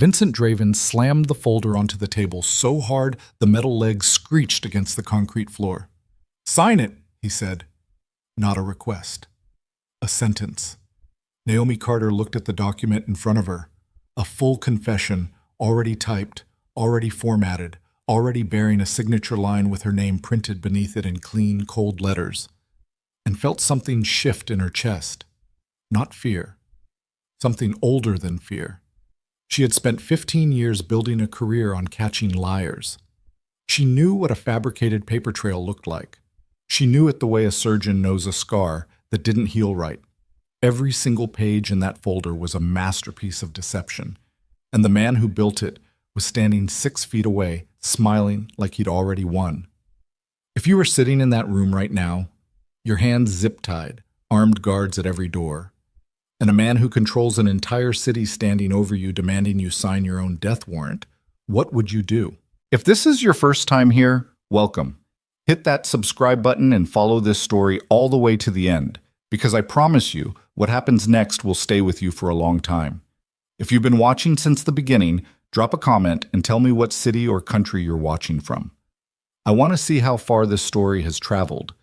Vincent Draven slammed the folder onto the table so hard the metal legs screeched against the concrete floor. "Sign it," he said. Not a request. A sentence. Naomi Carter looked at the document in front of her. A full confession, already typed, already formatted, already bearing a signature line with her name printed beneath it in clean, cold letters. And felt something shift in her chest. Not fear. Something older than fear. She had spent 15 years building a career on catching liars. She knew what a fabricated paper trail looked like. She knew it the way a surgeon knows a scar that didn't heal right. Every single page in that folder was a masterpiece of deception, and the man who built it was standing 6 feet away, smiling like he'd already won. If you were sitting in that room right now, your hands zip-tied, armed guards at every door, and a man who controls an entire city standing over you demanding you sign your own death warrant, what would you do? If this is your first time here, welcome. Hit that subscribe button and follow this story all the way to the end, because I promise you, what happens next will stay with you for a long time. If you've been watching since the beginning, drop a comment and tell me what city or country you're watching from. I want to see how far this story has traveled,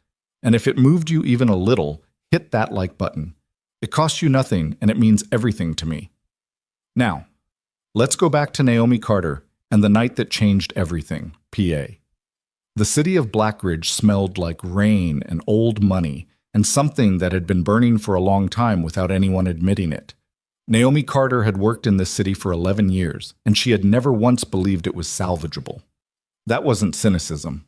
and if it moved you even a little, hit that like button. It costs you nothing, and it means everything to me. Now, let's go back to Naomi Carter and the night that changed everything, PA. The city of Blackridge smelled like rain and old money, and something that had been burning for a long time without anyone admitting it. Naomi Carter had worked in this city for 11 years, and she had never once believed it was salvageable. That wasn't cynicism.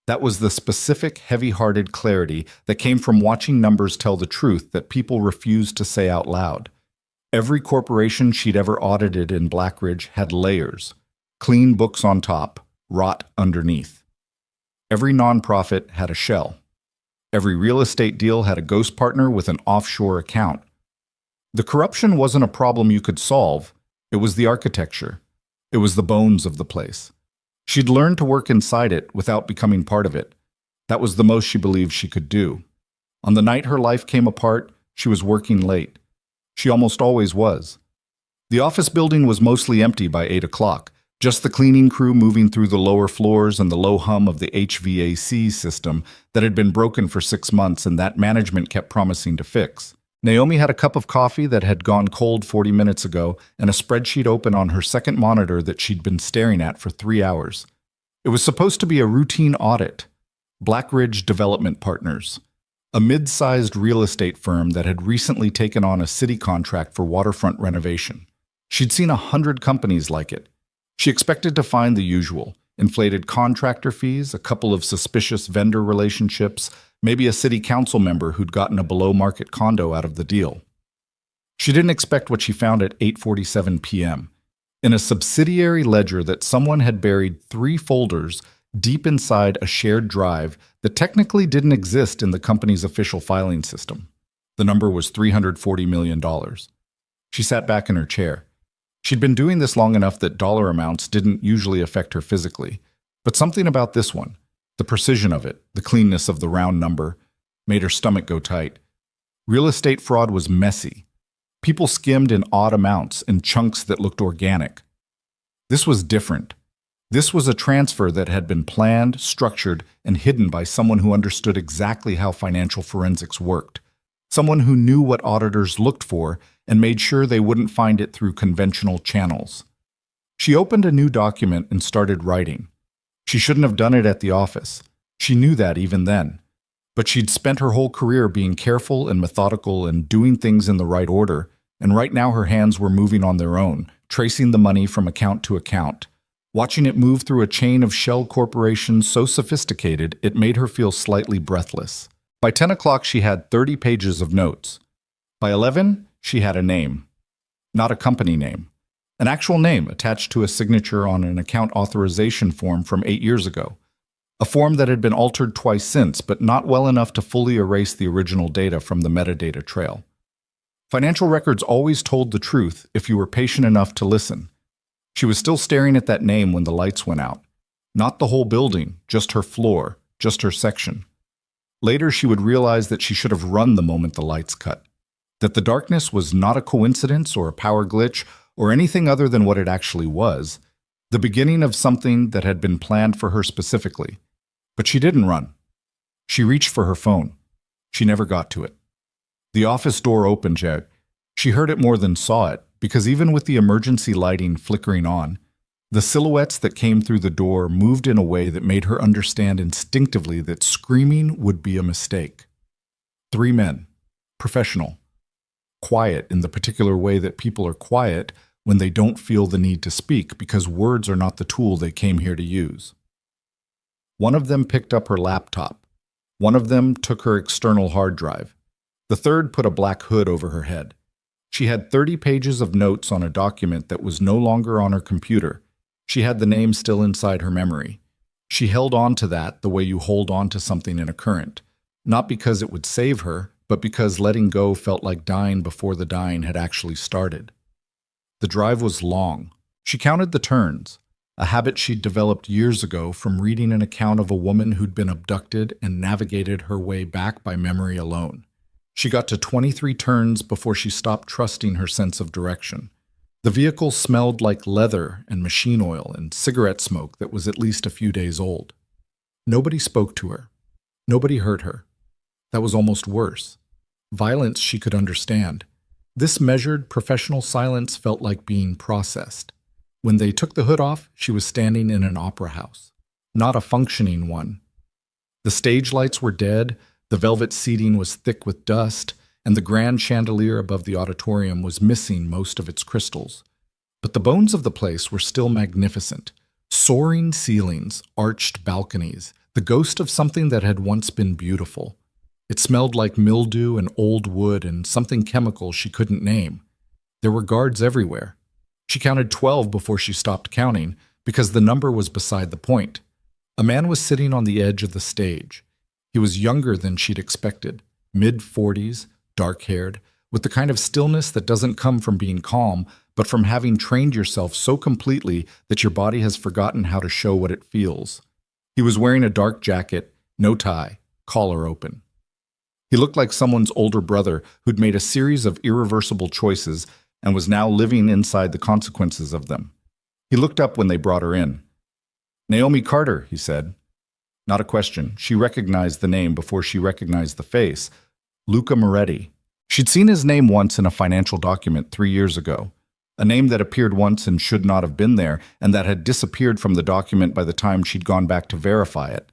That was the specific, heavy-hearted clarity that came from watching numbers tell the truth that people refused to say out loud. Every corporation she'd ever audited in Blackridge had layers, clean books on top, rot underneath. Every nonprofit had a shell. Every real estate deal had a ghost partner with an offshore account. The corruption wasn't a problem you could solve. It was the architecture. It was the bones of the place. She'd learned to work inside it without becoming part of it. That was the most she believed she could do. On the night her life came apart, she was working late. She almost always was. The office building was mostly empty by 8 o'clock, just the cleaning crew moving through the lower floors and the low hum of the HVAC system that had been broken for 6 months and that management kept promising to fix. Naomi had a cup of coffee that had gone cold 40 minutes ago and a spreadsheet open on her second monitor that she'd been staring at for 3 hours. It was supposed to be a routine audit. Blackridge Development Partners, a mid-sized real estate firm that had recently taken on a city contract for waterfront renovation. She'd seen 100 companies like it. She expected to find the usual: inflated contractor fees, a couple of suspicious vendor relationships, maybe a city council member who'd gotten a below-market condo out of the deal. She didn't expect what she found at 8:47 p.m. in a subsidiary ledger that someone had buried 3 folders deep inside a shared drive that technically didn't exist in the company's official filing system. The number was $340 million. She sat back in her chair. She'd been doing this long enough that dollar amounts didn't usually affect her physically, but something about this one, the precision of it, the cleanness of the round number, made her stomach go tight. Real estate fraud was messy. People skimmed in odd amounts, in chunks that looked organic. This was different. This was a transfer that had been planned, structured, and hidden by someone who understood exactly how financial forensics worked. Someone who knew what auditors looked for and made sure they wouldn't find it through conventional channels. She opened a new document and started writing. She shouldn't have done it at the office. She knew that even then. But she'd spent her whole career being careful and methodical and doing things in the right order, and right now her hands were moving on their own, tracing the money from account to account. Watching it move through a chain of shell corporations so sophisticated it made her feel slightly breathless. By 10 o'clock she had 30 pages of notes. By 11, she had a name. Not a company name. An actual name attached to a signature on an account authorization form from 8 years ago. A form that had been altered twice since, but not well enough to fully erase the original data from the metadata trail. Financial records always told the truth if you were patient enough to listen. She was still staring at that name when the lights went out. Not the whole building, just her floor, just her section. Later she would realize that she should have run the moment the lights cut. That the darkness was not a coincidence or a power glitch or anything other than what it actually was, the beginning of something that had been planned for her specifically. But she didn't run. She reached for her phone. She never got to it. The office door opened yet. She heard it more than saw it, because even with the emergency lighting flickering on, the silhouettes that came through the door moved in a way that made her understand instinctively that screaming would be a mistake. 3 men, professional, quiet in the particular way that people are quiet when they don't feel the need to speak because words are not the tool they came here to use. One of them picked up her laptop. One of them took her external hard drive. The third put a black hood over her head. She had 30 pages of notes on a document that was no longer on her computer. She had the name still inside her memory. She held on to that the way you hold on to something in a current, not because it would save her, but because letting go felt like dying before the dying had actually started. The drive was long. She counted the turns, a habit she'd developed years ago from reading an account of a woman who'd been abducted and navigated her way back by memory alone. She got to 23 turns before she stopped trusting her sense of direction. The vehicle smelled like leather and machine oil and cigarette smoke that was at least a few days old. Nobody spoke to her. Nobody heard her. That was almost worse. Violence she could understand. This measured, professional silence felt like being processed. When they took the hood off, she was standing in an opera house. Not a functioning one. The stage lights were dead, the velvet seating was thick with dust, and the grand chandelier above the auditorium was missing most of its crystals. But the bones of the place were still magnificent. Soaring ceilings, arched balconies, the ghost of something that had once been beautiful. It smelled like mildew and old wood and something chemical she couldn't name. There were guards everywhere. She counted 12 before she stopped counting, because the number was beside the point. A man was sitting on the edge of the stage. He was younger than she'd expected, mid-40s, dark-haired, with the kind of stillness that doesn't come from being calm, but from having trained yourself so completely that your body has forgotten how to show what it feels. He was wearing a dark jacket, no tie, collar open. He looked like someone's older brother who'd made a series of irreversible choices and was now living inside the consequences of them. He looked up when they brought her in. "Naomi Carter," he said. Not a question. She recognized the name before she recognized the face. Luca Moretti. She'd seen his name once in a financial document 3 years ago, a name that appeared once and should not have been there, and that had disappeared from the document by the time she'd gone back to verify it.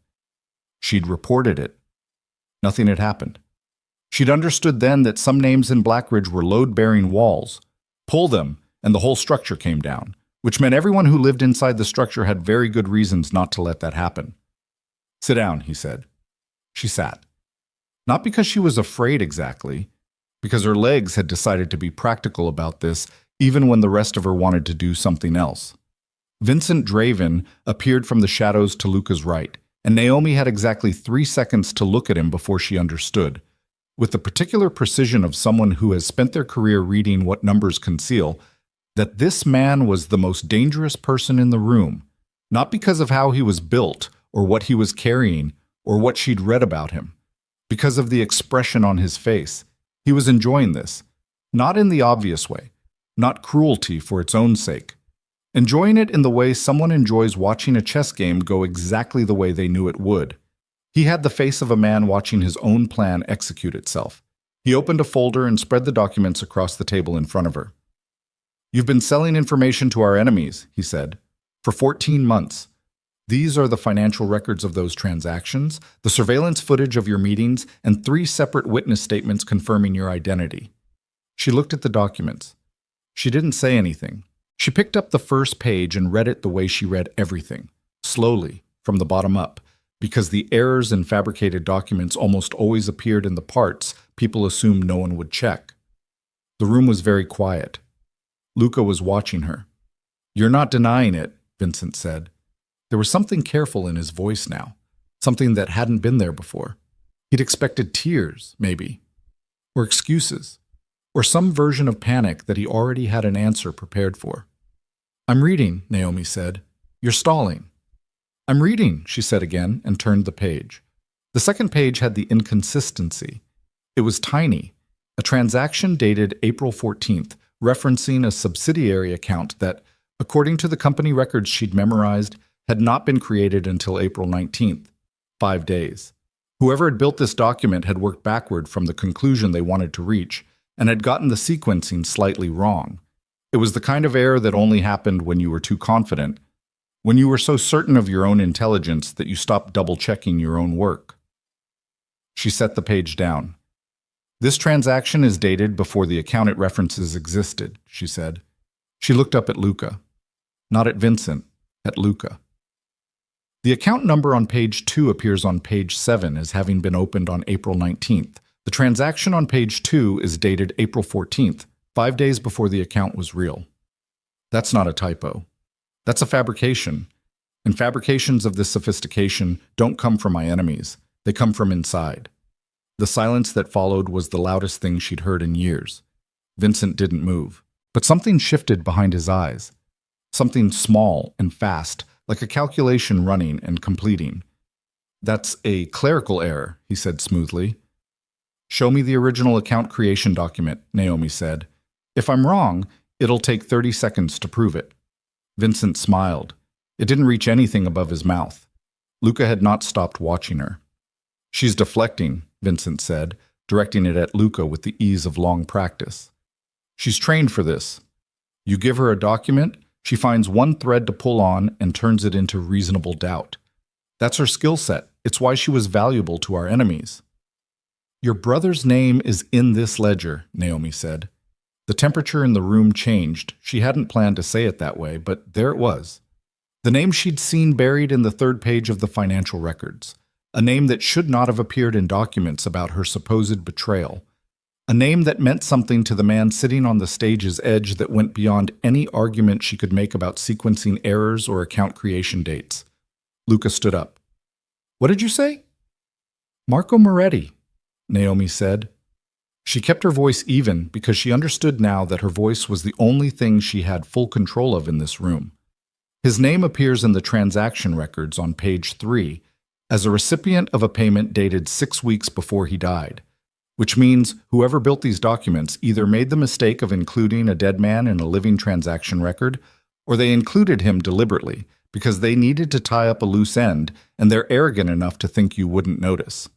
She'd reported it. Nothing had happened. She'd understood then that some names in Blackridge were load-bearing walls. Pull them, and the whole structure came down, which meant everyone who lived inside the structure had very good reasons not to let that happen. "Sit down," he said. She sat. Not because she was afraid exactly, because her legs had decided to be practical about this even when the rest of her wanted to do something else. Vincent Draven appeared from the shadows to Luca's right, and Naomi had exactly 3 seconds to look at him before she understood. With the particular precision of someone who has spent their career reading what numbers conceal, that this man was the most dangerous person in the room, not because of how he was built or what he was carrying or what she'd read about him, because of the expression on his face. He was enjoying this, not in the obvious way, not cruelty for its own sake, enjoying it in the way someone enjoys watching a chess game go exactly the way they knew it would. He had the face of a man watching his own plan execute itself. He opened a folder and spread the documents across the table in front of her. "You've been selling information to our enemies," he said, "for 14 months. These are the financial records of those transactions, the surveillance footage of your meetings, and 3 separate witness statements confirming your identity." She looked at the documents. She didn't say anything. She picked up the first page and read it the way she read everything, slowly, from the bottom up, because the errors in fabricated documents almost always appeared in the parts people assumed no one would check. The room was very quiet. Luca was watching her. "You're not denying it," Vincent said. There was something careful in his voice now, something that hadn't been there before. He'd expected tears, maybe, or excuses, or some version of panic that he already had an answer prepared for. "I'm reading," Naomi said. "You're stalling." "I'm reading," she said again, and turned the page. The second page had the inconsistency. It was tiny, a transaction dated April 14th, referencing a subsidiary account that, according to the company records she'd memorized, had not been created until April 19th, 5 days. Whoever had built this document had worked backward from the conclusion they wanted to reach and had gotten the sequencing slightly wrong. It was the kind of error that only happened when you were too confident, when you were so certain of your own intelligence that you stopped double-checking your own work. She set the page down. This transaction is dated before the account it references existed, she said. She looked up at Luca. Not at Vincent, at Luca. The account number on page 2 appears on page 7 as having been opened on April 19th. The transaction on page 2 is dated April 14th, 5 days before the account was real. That's not a typo. That's a fabrication. And fabrications of this sophistication don't come from my enemies. They come from inside. The silence that followed was the loudest thing she'd heard in years. Vincent didn't move, but something shifted behind his eyes. Something small and fast, like a calculation running and completing. That's a clerical error, he said smoothly. Show me the original account creation document, Naomi said. If I'm wrong, it'll take 30 seconds to prove it. Vincent smiled. It didn't reach anything above his mouth. Luca had not stopped watching her. She's deflecting, Vincent said, directing it at Luca with the ease of long practice. She's trained for this. You give her a document, she finds one thread to pull on and turns it into reasonable doubt. That's her skill set. It's why she was valuable to our enemies. Your brother's name is in this ledger, Naomi said. The temperature in the room changed. She hadn't planned to say it that way, but there it was. The name she'd seen buried in the third page of the financial records. A name that should not have appeared in documents about her supposed betrayal. A name that meant something to the man sitting on the stage's edge that went beyond any argument she could make about sequencing errors or account creation dates. Luca stood up. What did you say? Marco Moretti, Naomi said. She kept her voice even because she understood now that her voice was the only thing she had full control of in this room. His name appears in the transaction records on page 3 as a recipient of a payment dated 6 weeks before he died, which means whoever built these documents either made the mistake of including a dead man in a living transaction record, or they included him deliberately because they needed to tie up a loose end and they're arrogant enough to think you wouldn't notice.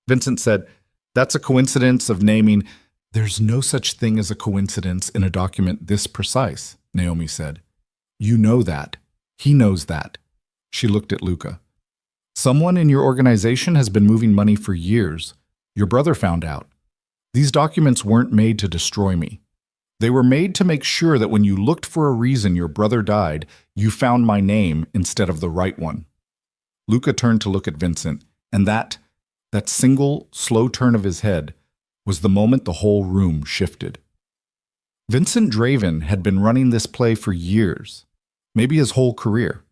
Vincent said, That's a coincidence of naming. There's no such thing as a coincidence in a document this precise, Naomi said. You know that. He knows that. She looked at Luca. Someone in your organization has been moving money for years. Your brother found out. These documents weren't made to destroy me. They were made to make sure that when you looked for a reason your brother died, you found my name instead of the right one. Luca turned to look at Vincent, and that single, slow turn of his head was the moment the whole room shifted. Vincent Draven had been running this play for years, maybe his whole career.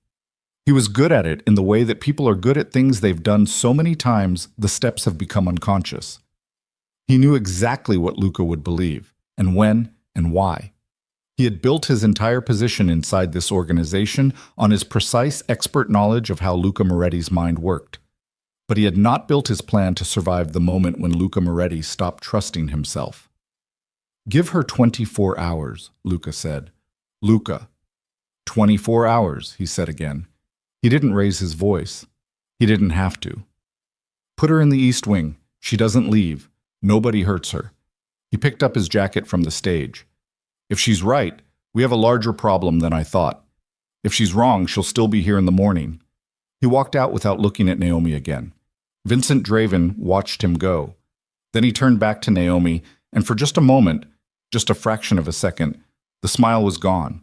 He was good at it in the way that people are good at things they've done so many times the steps have become unconscious. He knew exactly what Luca would believe, and when, and why. He had built his entire position inside this organization on his precise expert knowledge of how Luca Moretti's mind worked. But he had not built his plan to survive the moment when Luca Moretti stopped trusting himself. Give her 24 hours, Luca said. Luca. 24 hours, he said again. He didn't raise his voice. He didn't have to. Put her in the East Wing. She doesn't leave. Nobody hurts her. He picked up his jacket from the stage. If she's right, we have a larger problem than I thought. If she's wrong, she'll still be here in the morning. He walked out without looking at Naomi again. Vincent Draven watched him go. Then he turned back to Naomi, and for just a moment, just a fraction of a second, the smile was gone.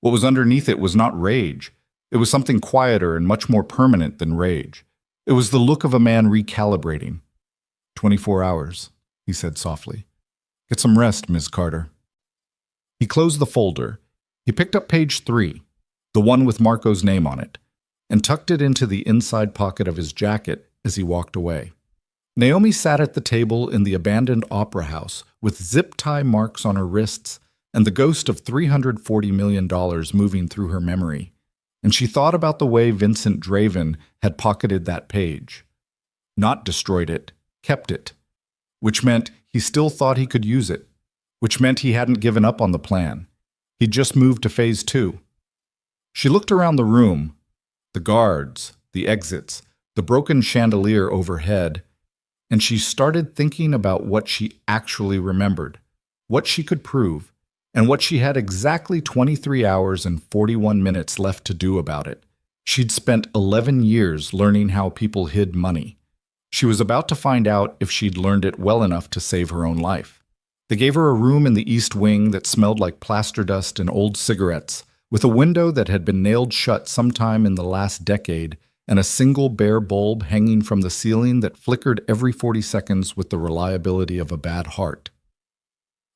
What was underneath it was not rage. It was something quieter and much more permanent than rage. It was the look of a man recalibrating. 24 hours, he said softly. Get some rest, Ms. Carter. He closed the folder. He picked up page 3, the one with Marco's name on it, and tucked it into the inside pocket of his jacket as he walked away. Naomi sat at the table in the abandoned opera house with zip-tie marks on her wrists and the ghost of $340 million moving through her memory, and she thought about the way Vincent Draven had pocketed that page. Not destroyed it, kept it, which meant he still thought he could use it. which meant he hadn't given up on the plan. He'd just moved to phase 2. She looked around the room, the guards, the exits, the broken chandelier overhead, and she started thinking about what she actually remembered, what she could prove, and what she had exactly 23 hours and 41 minutes left to do about it. She'd spent 11 years learning how people hid money. She was about to find out if she'd learned it well enough to save her own life. They gave her a room in the East Wing that smelled like plaster dust and old cigarettes, with a window that had been nailed shut sometime in the last decade, and a single bare bulb hanging from the ceiling that flickered every 40 seconds with the reliability of a bad heart.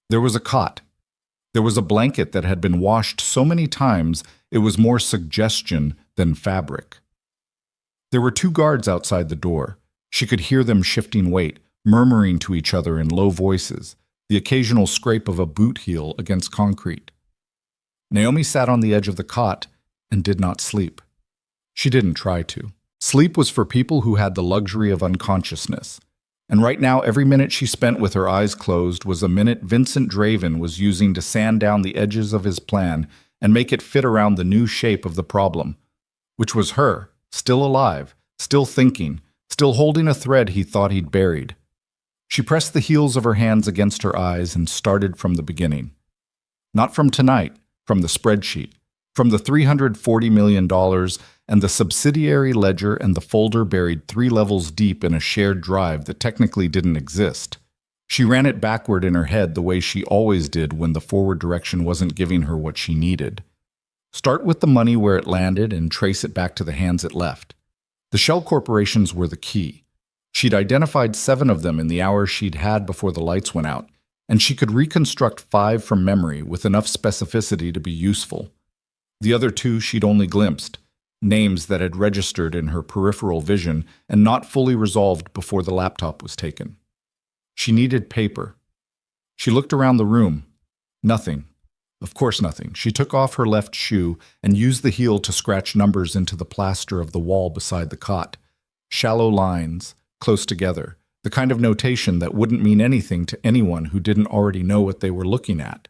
There was a cot. There was a blanket that had been washed so many times it was more suggestion than fabric. There were 2 guards outside the door. She could hear them shifting weight, murmuring to each other in low voices, the occasional scrape of a boot heel against concrete. Naomi sat on the edge of the cot and did not sleep. She didn't try to. Sleep was for people who had the luxury of unconsciousness. And right now, every minute she spent with her eyes closed was a minute Vincent Draven was using to sand down the edges of his plan and make it fit around the new shape of the problem, which was her, still alive, still thinking, still holding a thread he thought he'd buried. She pressed the heels of her hands against her eyes and started from the beginning. Not from tonight, from the spreadsheet, from the $340 million and the subsidiary ledger and the folder buried 3 levels deep in a shared drive that technically didn't exist. She ran it backward in her head the way she always did when the forward direction wasn't giving her what she needed. Start with the money where it landed and trace it back to the hands it left. The shell corporations were the key. She'd identified 7 of them in the hours she'd had before the lights went out, and she could reconstruct 5 from memory with enough specificity to be useful. The other 2 she'd only glimpsed, names that had registered in her peripheral vision and not fully resolved before the laptop was taken. She needed paper. She looked around the room. Nothing. Of course nothing. She took off her left shoe and used the heel to scratch numbers into the plaster of the wall beside the cot. Shallow lines, close together, the kind of notation that wouldn't mean anything to anyone who didn't already know what they were looking at.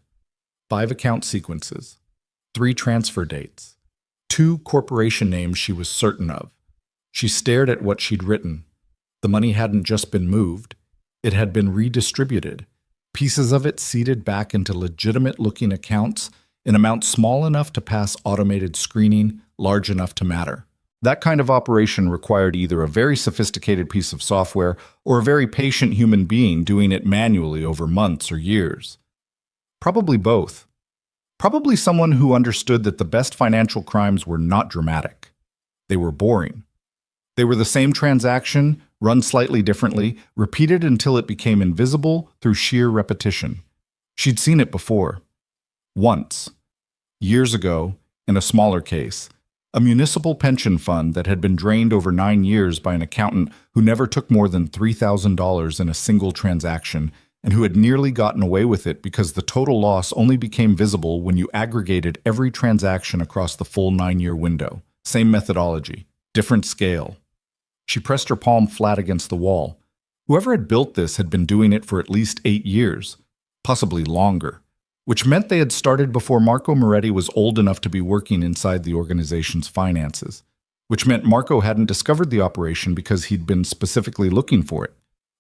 5 account sequences, 3 transfer dates, 2 corporation names she was certain of. She stared at what she'd written. The money hadn't just been moved. It had been redistributed, pieces of it seeded back into legitimate-looking accounts in amounts small enough to pass automated screening, large enough to matter. That kind of operation required either a very sophisticated piece of software or a very patient human being doing it manually over months or years. Probably both. Probably someone who understood that the best financial crimes were not dramatic. They were boring. They were the same transaction, run slightly differently, repeated until it became invisible through sheer repetition. She'd seen it before. Once. Years ago, in a smaller case, a municipal pension fund that had been drained over 9 years by an accountant who never took more than $3,000 in a single transaction and who had nearly gotten away with it because the total loss only became visible when you aggregated every transaction across the full 9-year window. Same methodology, different scale. She pressed her palm flat against the wall. Whoever had built this had been doing it for at least 8 years, possibly longer, which meant they had started before Marco Moretti was old enough to be working inside the organization's finances, which meant Marco hadn't discovered the operation because he'd been specifically looking for it.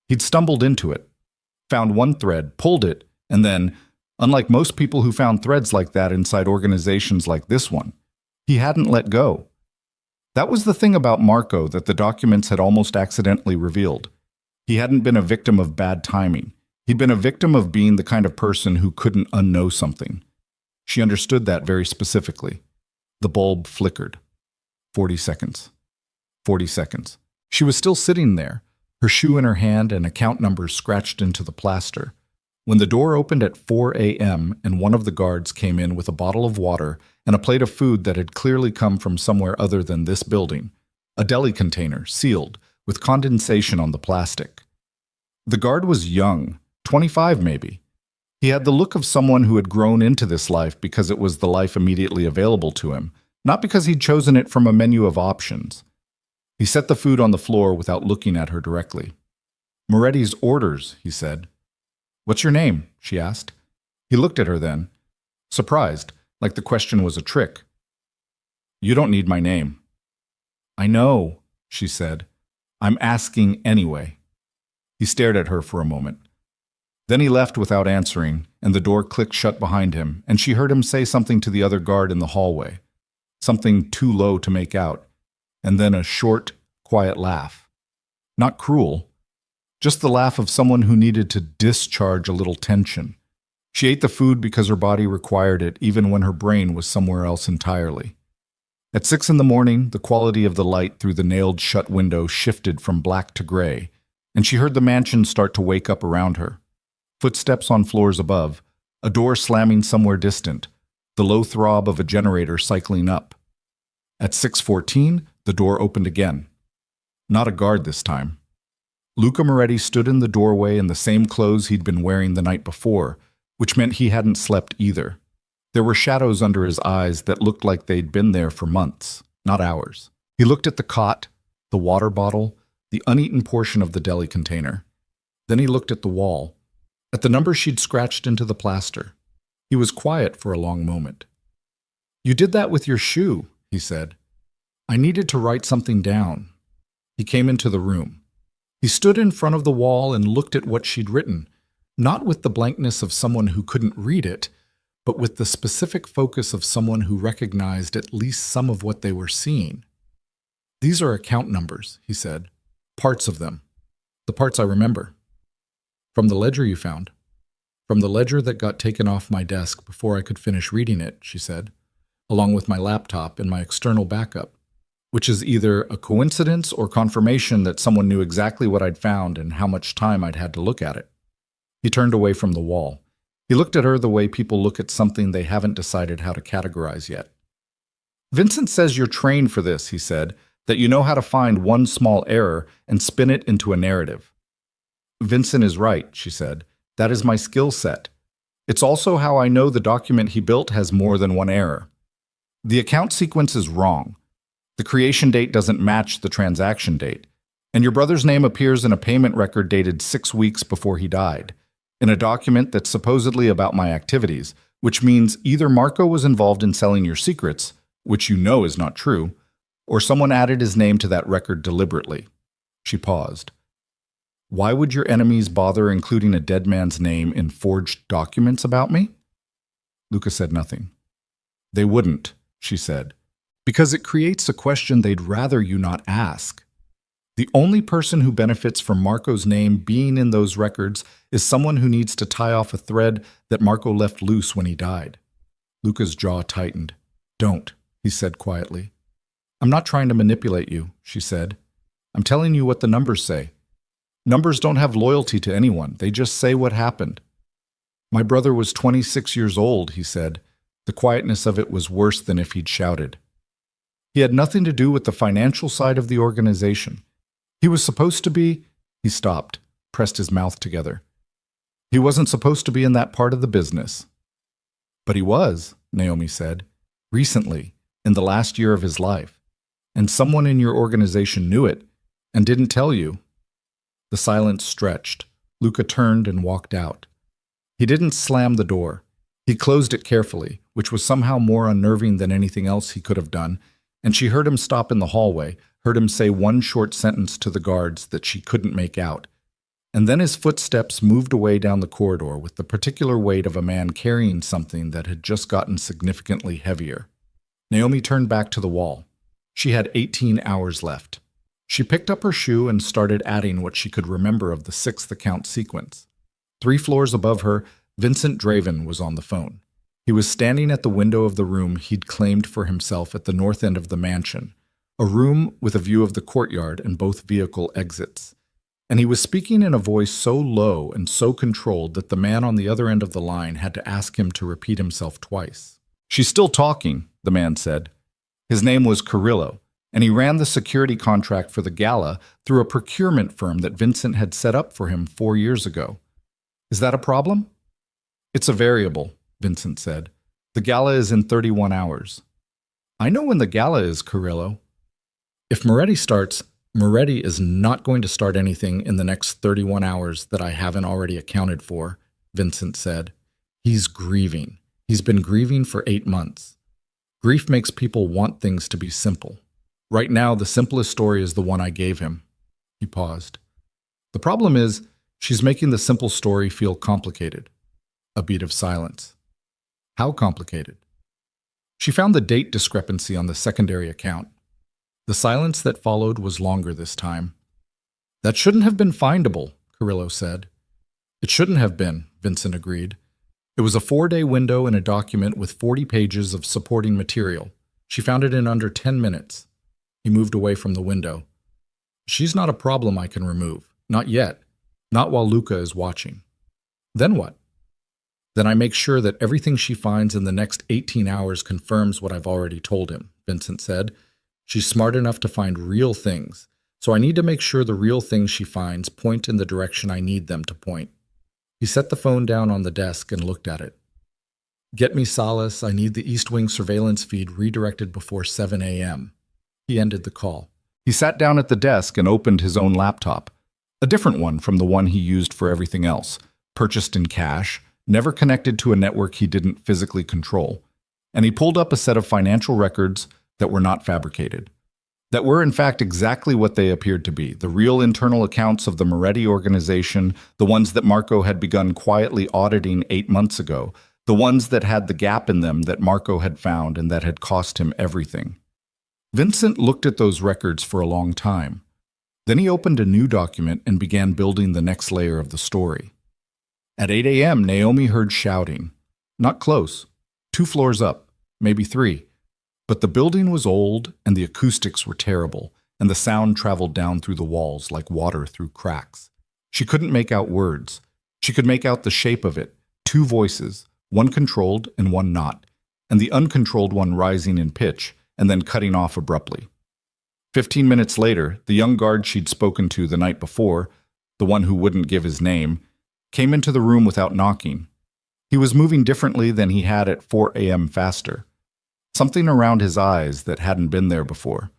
He'd stumbled into it, found one thread, pulled it, and then, unlike most people who found threads like that inside organizations like this one, he hadn't let go. That was the thing about Marco that the documents had almost accidentally revealed. He hadn't been a victim of bad timing. He'd been a victim of being the kind of person who couldn't unknow something. She understood that very specifically. The bulb flickered. 40 seconds. 40 seconds. She was still sitting there, her shoe in her hand and account numbers scratched into the plaster, when the door opened at 4 a.m. and one of the guards came in with a bottle of water and a plate of food that had clearly come from somewhere other than this building, a deli container, sealed, with condensation on the plastic. The guard was young, 25 maybe. He had the look of someone who had grown into this life because it was the life immediately available to him, not because he'd chosen it from a menu of options. He set the food on the floor without looking at her directly. "Moretti's orders," he said. "What's your name?" she asked. He looked at her then, surprised, like the question was a trick. You don't need my name. I know, she said. I'm asking anyway. He stared at her for a moment. Then he left without answering, and the door clicked shut behind him, and she heard him say something to the other guard in the hallway, something too low to make out, and then a short, quiet laugh. Not cruel, just the laugh of someone who needed to discharge a little tension. She ate the food because her body required it, even when her brain was somewhere else entirely. At 6 a.m, the quality of the light through the nailed-shut window shifted from black to gray, and she heard the mansion start to wake up around her. Footsteps on floors above, a door slamming somewhere distant, the low throb of a generator cycling up. At 6:14, the door opened again. Not a guard this time. Luca Moretti stood in the doorway in the same clothes he'd been wearing the night before, which meant he hadn't slept either. There were shadows under his eyes that looked like they'd been there for months, not hours. He looked at the cot, the water bottle, the uneaten portion of the deli container. Then he looked at the wall, at the number she'd scratched into the plaster. He was quiet for a long moment. You did that with your shoe, he said. I needed to write something down. He came into the room. He stood in front of the wall and looked at what she'd written, not with the blankness of someone who couldn't read it, but with the specific focus of someone who recognized at least some of what they were seeing. These are account numbers, he said. Parts of them. The parts I remember. From the ledger you found. From the ledger that got taken off my desk before I could finish reading it, she said, along with my laptop and my external backup, which is either a coincidence or confirmation that someone knew exactly what I'd found and how much time I'd had to look at it. He turned away from the wall. He looked at her the way people look at something they haven't decided how to categorize yet. Vincent says you're trained for this, he said, that you know how to find one small error and spin it into a narrative. Vincent is right, she said. That is my skill set. It's also how I know the document he built has more than one error. The account sequence is wrong. The creation date doesn't match the transaction date, and your brother's name appears in a payment record dated 6 weeks before he died, in a document that's supposedly about my activities, which means either Marco was involved in selling your secrets, which you know is not true, or someone added his name to that record deliberately. She paused. Why would your enemies bother including a dead man's name in forged documents about me? Luca said nothing. They wouldn't, she said, because it creates a question they'd rather you not ask. The only person who benefits from Marco's name being in those records is someone who needs to tie off a thread that Marco left loose when he died. Luca's jaw tightened. Don't, he said quietly. I'm not trying to manipulate you, she said. I'm telling you what the numbers say. Numbers don't have loyalty to anyone. They just say what happened. My brother was 26 years old, he said. The quietness of it was worse than if he'd shouted. He had nothing to do with the financial side of the organization. He was supposed to be... He stopped, pressed his mouth together. He wasn't supposed to be in that part of the business. But he was, Naomi said, recently, in the last year of his life. And someone in your organization knew it and didn't tell you. The silence stretched. Luca turned and walked out. He didn't slam the door. He closed it carefully, which was somehow more unnerving than anything else he could have done, and she heard him stop in the hallway, heard him say one short sentence to the guards that she couldn't make out. And then his footsteps moved away down the corridor with the particular weight of a man carrying something that had just gotten significantly heavier. Naomi turned back to the wall. She had 18 hours left. She picked up her shoe and started adding what she could remember of the 6th account sequence. 3 floors above her, Vincent Draven was on the phone. He was standing at the window of the room he'd claimed for himself at the north end of the mansion, a room with a view of the courtyard and both vehicle exits. And he was speaking in a voice so low and so controlled that the man on the other end of the line had to ask him to repeat himself twice. She's still talking, the man said. His name was Carrillo, and he ran the security contract for the gala through a procurement firm that Vincent had set up for him 4 years ago. Is that a problem? It's a variable, Vincent said. The gala is in 31 hours. I know when the gala is, Carrillo. If Moretti starts, Moretti is not going to start anything in the next 31 hours that I haven't already accounted for, Vincent said. He's grieving. He's been grieving for 8 months. Grief makes people want things to be simple. Right now, the simplest story is the one I gave him. He paused. The problem is, she's making the simple story feel complicated. A beat of silence. How complicated? She found the date discrepancy on the secondary account. The silence that followed was longer this time. That shouldn't have been findable, Carrillo said. It shouldn't have been, Vincent agreed. It was a 4-day window in a document with 40 pages of supporting material. She found it in under 10 minutes. He moved away from the window. She's not a problem I can remove. Not yet. Not while Luca is watching. Then what? Then I make sure that everything she finds in the next 18 hours confirms what I've already told him, Vincent said. She's smart enough to find real things, so I need to make sure the real things she finds point in the direction I need them to point. He set the phone down on the desk and looked at it. Get me solace, I need the East Wing surveillance feed redirected before 7 a.m. He ended the call. He sat down at the desk and opened his own laptop, a different one from the one he used for everything else, purchased in cash, never connected to a network he didn't physically control. And he pulled up a set of financial records that were not fabricated, that were in fact exactly what they appeared to be, the real internal accounts of the Moretti organization, the ones that Marco had begun quietly auditing 8 months ago, the ones that had the gap in them that Marco had found and that had cost him everything. Vincent looked at those records for a long time. Then he opened a new document and began building the next layer of the story. At 8 a.m., Naomi heard shouting. Not close. 2 floors up, maybe 3. But the building was old, and the acoustics were terrible, and the sound traveled down through the walls like water through cracks. She couldn't make out words. She could make out the shape of it, 2 voices, one controlled and one not, and the uncontrolled one rising in pitch and then cutting off abruptly. 15 minutes later, the young guard she'd spoken to the night before, the one who wouldn't give his name, came into the room without knocking. He was moving differently than he had at 4 a.m. faster. Something around his eyes that hadn't been there before.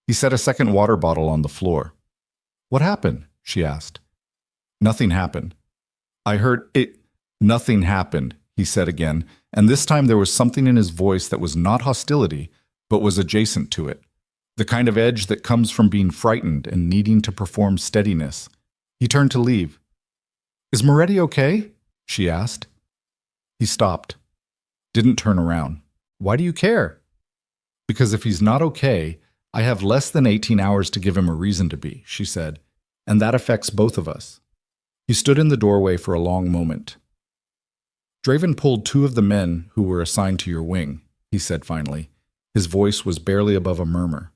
He set a second water bottle on the floor. What happened? She asked. Nothing happened. I heard it. Nothing happened, he said again, and this time there was something in his voice that was not hostility, but was adjacent to it. The kind of edge that comes from being frightened and needing to perform steadiness. He turned to leave. Is Moretti okay? She asked. He stopped. Didn't turn around. Why do you care? Because if he's not okay, I have less than 18 hours to give him a reason to be, she said, and that affects both of us. He stood in the doorway for a long moment. Draven pulled 2 of the men who were assigned to your wing, he said finally. His voice was barely above a murmur.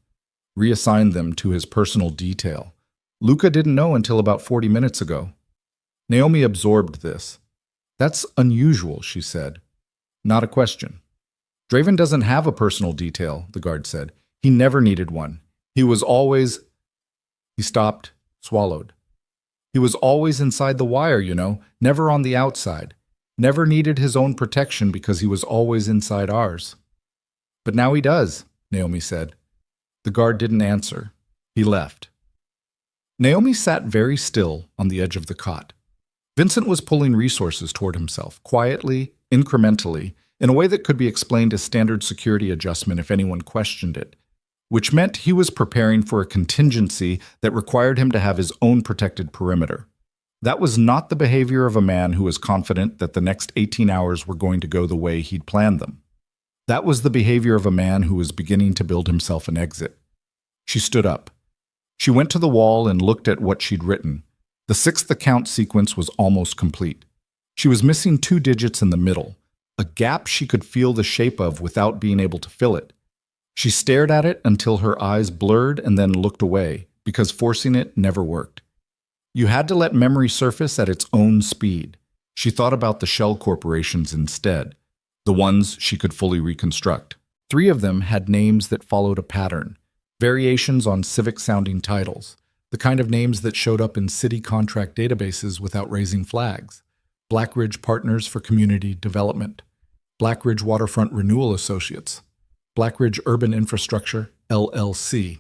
Reassigned them to his personal detail. Luca didn't know until about 40 minutes ago. Naomi absorbed this. That's unusual, she said. Not a question. Draven doesn't have a personal detail, the guard said. He never needed one. He was always... He stopped, swallowed. He was always inside the wire, you know, never on the outside. Never needed his own protection because he was always inside ours. But now he does, Naomi said. The guard didn't answer. He left. Naomi sat very still on the edge of the cot. Vincent was pulling resources toward himself, quietly, incrementally, in a way that could be explained as standard security adjustment if anyone questioned it, which meant he was preparing for a contingency that required him to have his own protected perimeter. That was not the behavior of a man who was confident that the next 18 hours were going to go the way he'd planned them. That was the behavior of a man who was beginning to build himself an exit. She stood up. She went to the wall and looked at what she'd written. The 6th account sequence was almost complete. She was missing 2 digits in the middle, a gap she could feel the shape of without being able to fill it. She stared at it until her eyes blurred and then looked away, because forcing it never worked. You had to let memory surface at its own speed. She thought about the shell corporations instead, the ones she could fully reconstruct. 3 of them had names that followed a pattern, variations on civic-sounding titles, the kind of names that showed up in city contract databases without raising flags. Blackridge Partners for Community Development, Blackridge Waterfront Renewal Associates, Blackridge Urban Infrastructure, LLC.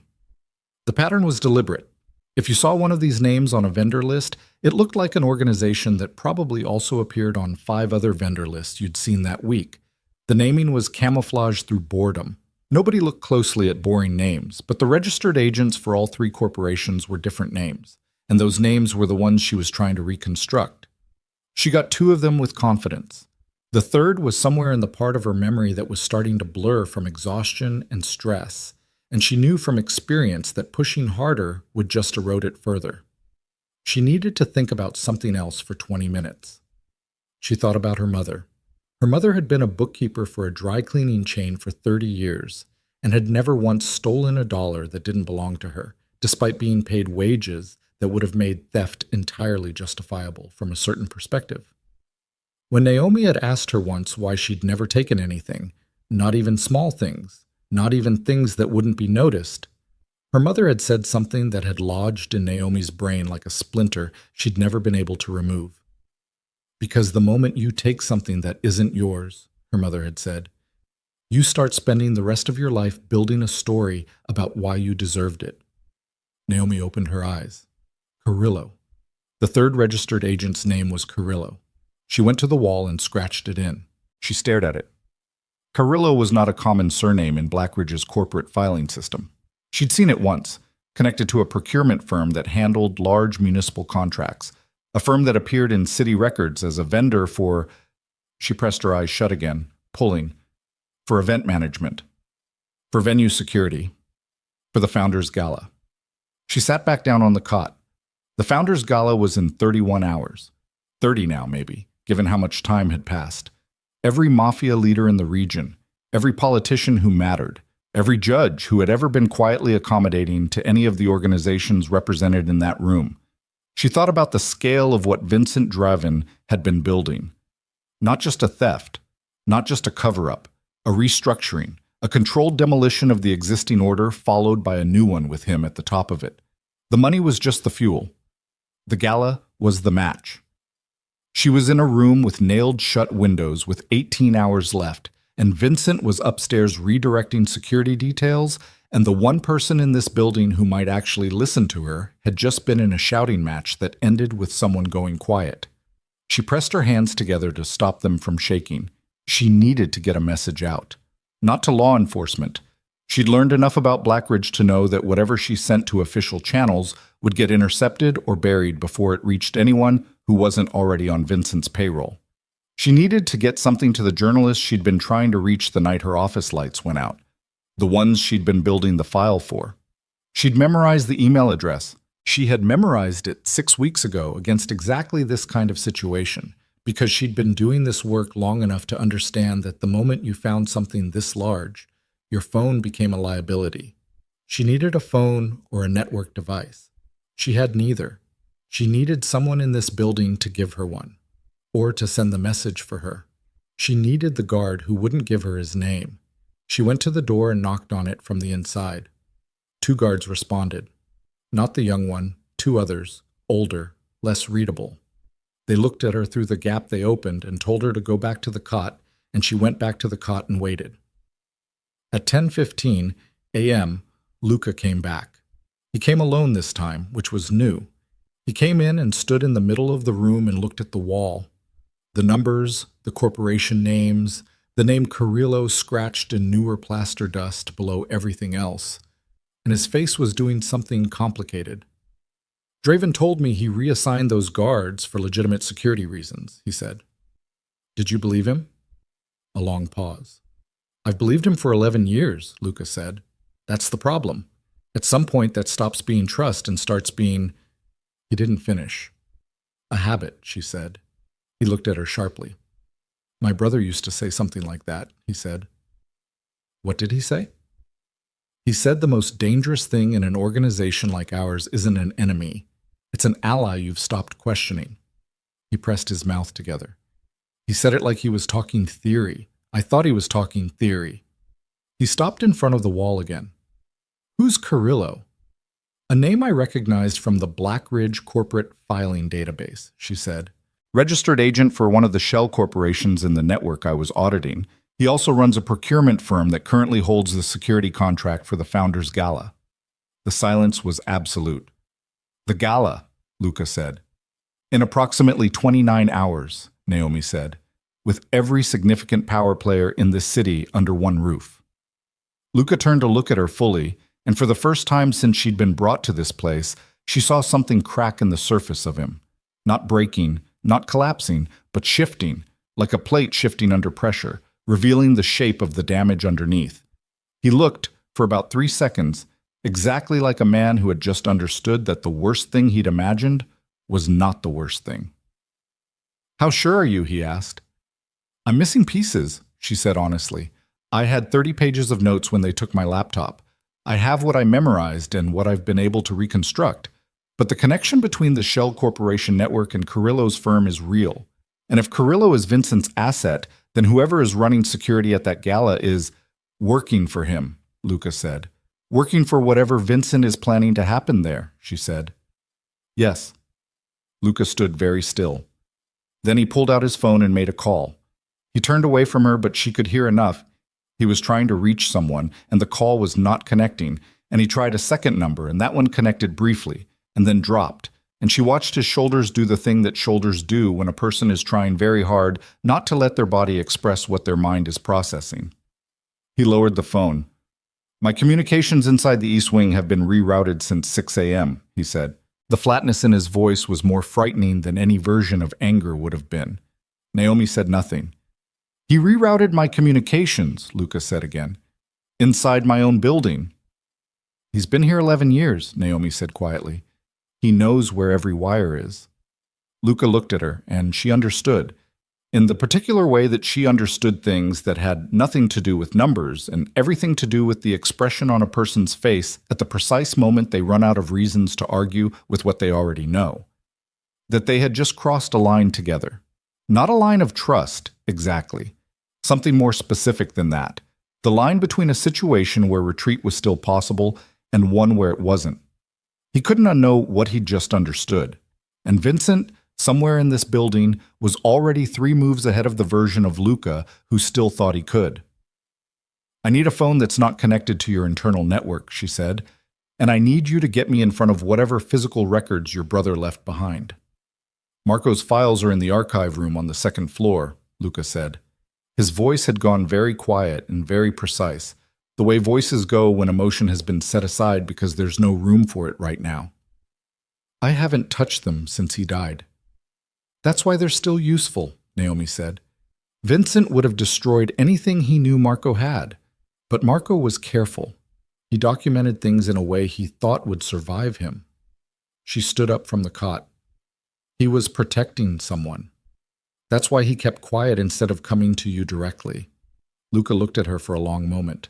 The pattern was deliberate. If you saw one of these names on a vendor list, it looked like an organization that probably also appeared on 5 other vendor lists you'd seen that week. The naming was camouflaged through boredom. Nobody looked closely at boring names, but the registered agents for all 3 corporations were different names, and those names were the ones she was trying to reconstruct. She got 2 of them with confidence. The third was somewhere in the part of her memory that was starting to blur from exhaustion and stress, and she knew from experience that pushing harder would just erode it further. She needed to think about something else for 20 minutes. She thought about her mother. Her mother had been a bookkeeper for a dry cleaning chain for 30 years and had never once stolen a dollar that didn't belong to her, despite being paid wages that would have made theft entirely justifiable from a certain perspective. When Naomi had asked her once why she'd never taken anything, not even small things, not even things that wouldn't be noticed, her mother had said something that had lodged in Naomi's brain like a splinter she'd never been able to remove. Because the moment you take something that isn't yours, her mother had said, you start spending the rest of your life building a story about why you deserved it. Naomi opened her eyes. Carrillo. The third registered agent's name was Carrillo. She went to the wall and scratched it in. She stared at it. Carrillo was not a common surname in Blackridge's corporate filing system. She'd seen it once, connected to a procurement firm that handled large municipal contracts, a firm that appeared in city records as a vendor for, she pressed her eyes shut again, pulling, for event management, for venue security, for the Founders Gala. She sat back down on the cot. The Founders Gala was in 31 hours. 30 now, maybe, given how much time had passed. Every mafia leader in the region, every politician who mattered, every judge who had ever been quietly accommodating to any of the organizations represented in that room. She thought about the scale of what Vincent Draven had been building. Not just a theft, not just a cover-up, a restructuring, a controlled demolition of the existing order followed by a new one with him at the top of it. The money was just the fuel. The gala was the match. She was in a room with nailed-shut windows with 18 hours left, and Vincent was upstairs redirecting security details, and the one person in this building who might actually listen to her had just been in a shouting match that ended with someone going quiet. She pressed her hands together to stop them from shaking. She needed to get a message out. Not to law enforcement. She'd learned enough about Blackridge to know that whatever she sent to official channels would get intercepted or buried before it reached anyone who wasn't already on Vincent's payroll. She needed to get something to the journalists she'd been trying to reach the night her office lights went out, the ones she'd been building the file for. She'd memorized the email address. She had memorized it 6 weeks ago against exactly this kind of situation, because she'd been doing this work long enough to understand that the moment you found something this large, your phone became a liability. She needed a phone or a network device. She had neither. She needed someone in this building to give her one, or to send the message for her. She needed the guard who wouldn't give her his name. She went to the door and knocked on it from the inside. 2 guards responded. Not the young one, 2 others, older, less readable. They looked at her through the gap they opened and told her to go back to the cot, and she went back to the cot and waited. At 10:15 a.m., Luca came back. He came alone this time, which was new. He came in and stood in the middle of the room and looked at the wall. The numbers, the corporation names, the name Carrillo scratched in newer plaster dust below everything else. And his face was doing something complicated. Draven told me he reassigned those guards for legitimate security reasons, he said. Did you believe him? A long pause. I've believed him for 11 years, Luca said. That's the problem. At some point that stops being trust and starts being... He didn't finish. A habit, she said. He looked at her sharply. My brother used to say something like that, he said. What did he say? He said the most dangerous thing in an organization like ours isn't an enemy. It's an ally you've stopped questioning. He pressed his mouth together. He said it like he was talking theory. I thought he was talking theory. He stopped in front of the wall again. Who's Carrillo? A name I recognized from the Blackridge corporate filing database, she said. Registered agent for one of the shell corporations in the network I was auditing. He also runs a procurement firm that currently holds the security contract for the Founders Gala. The silence was absolute. The gala, Luca said. In approximately 29 hours, Naomi said, with every significant power player in this city under one roof. Luca turned to look at her fully, and for the first time since she'd been brought to this place, she saw something crack in the surface of him. Not breaking, not collapsing, but shifting, like a plate shifting under pressure, revealing the shape of the damage underneath. He looked, for about 3 seconds, exactly like a man who had just understood that the worst thing he'd imagined was not the worst thing. "How sure are you?" he asked. "I'm missing pieces," she said honestly. "I had 30 pages of notes when they took my laptop. I have what I memorized and what I've been able to reconstruct. But the connection between the Shell Corporation network and Carrillo's firm is real. And if Carrillo is Vincent's asset, then whoever is running security at that gala is working for him," Luca said. "Working for whatever Vincent is planning to happen there," she said. "Yes." Luca stood very still. Then he pulled out his phone and made a call. He turned away from her, but she could hear enough. He was trying to reach someone, and the call was not connecting, and he tried a second number, and that one connected briefly, and then dropped, and she watched his shoulders do the thing that shoulders do when a person is trying very hard not to let their body express what their mind is processing. He lowered the phone. "My communications inside the East Wing have been rerouted since 6 a.m., he said. The flatness in his voice was more frightening than any version of anger would have been. Naomi said nothing. "He rerouted my communications," Luca said again. "Inside my own building." "He's been here 11 years, Naomi said quietly. "He knows where every wire is." Luca looked at her, and she understood, in the particular way that she understood things that had nothing to do with numbers and everything to do with the expression on a person's face at the precise moment they run out of reasons to argue with what they already know. That they had just crossed a line together. Not a line of trust, exactly. Something more specific than that. The line between a situation where retreat was still possible and one where it wasn't. He couldn't unknow what he'd just understood. And Vincent, somewhere in this building, was already 3 moves ahead of the version of Luca who still thought he could. "I need a phone that's not connected to your internal network," she said, "and I need you to get me in front of whatever physical records your brother left behind." "Marco's files are in the archive room on the 2nd floor," Luca said. His voice had gone very quiet and very precise, the way voices go when emotion has been set aside because there's no room for it right now. "I haven't touched them since he died." "That's why they're still useful," Naomi said. "Vincent would have destroyed anything he knew Marco had, but Marco was careful. He documented things in a way he thought would survive him." She stood up from the cot. "He was protecting someone. That's why he kept quiet instead of coming to you directly." Luca looked at her for a long moment.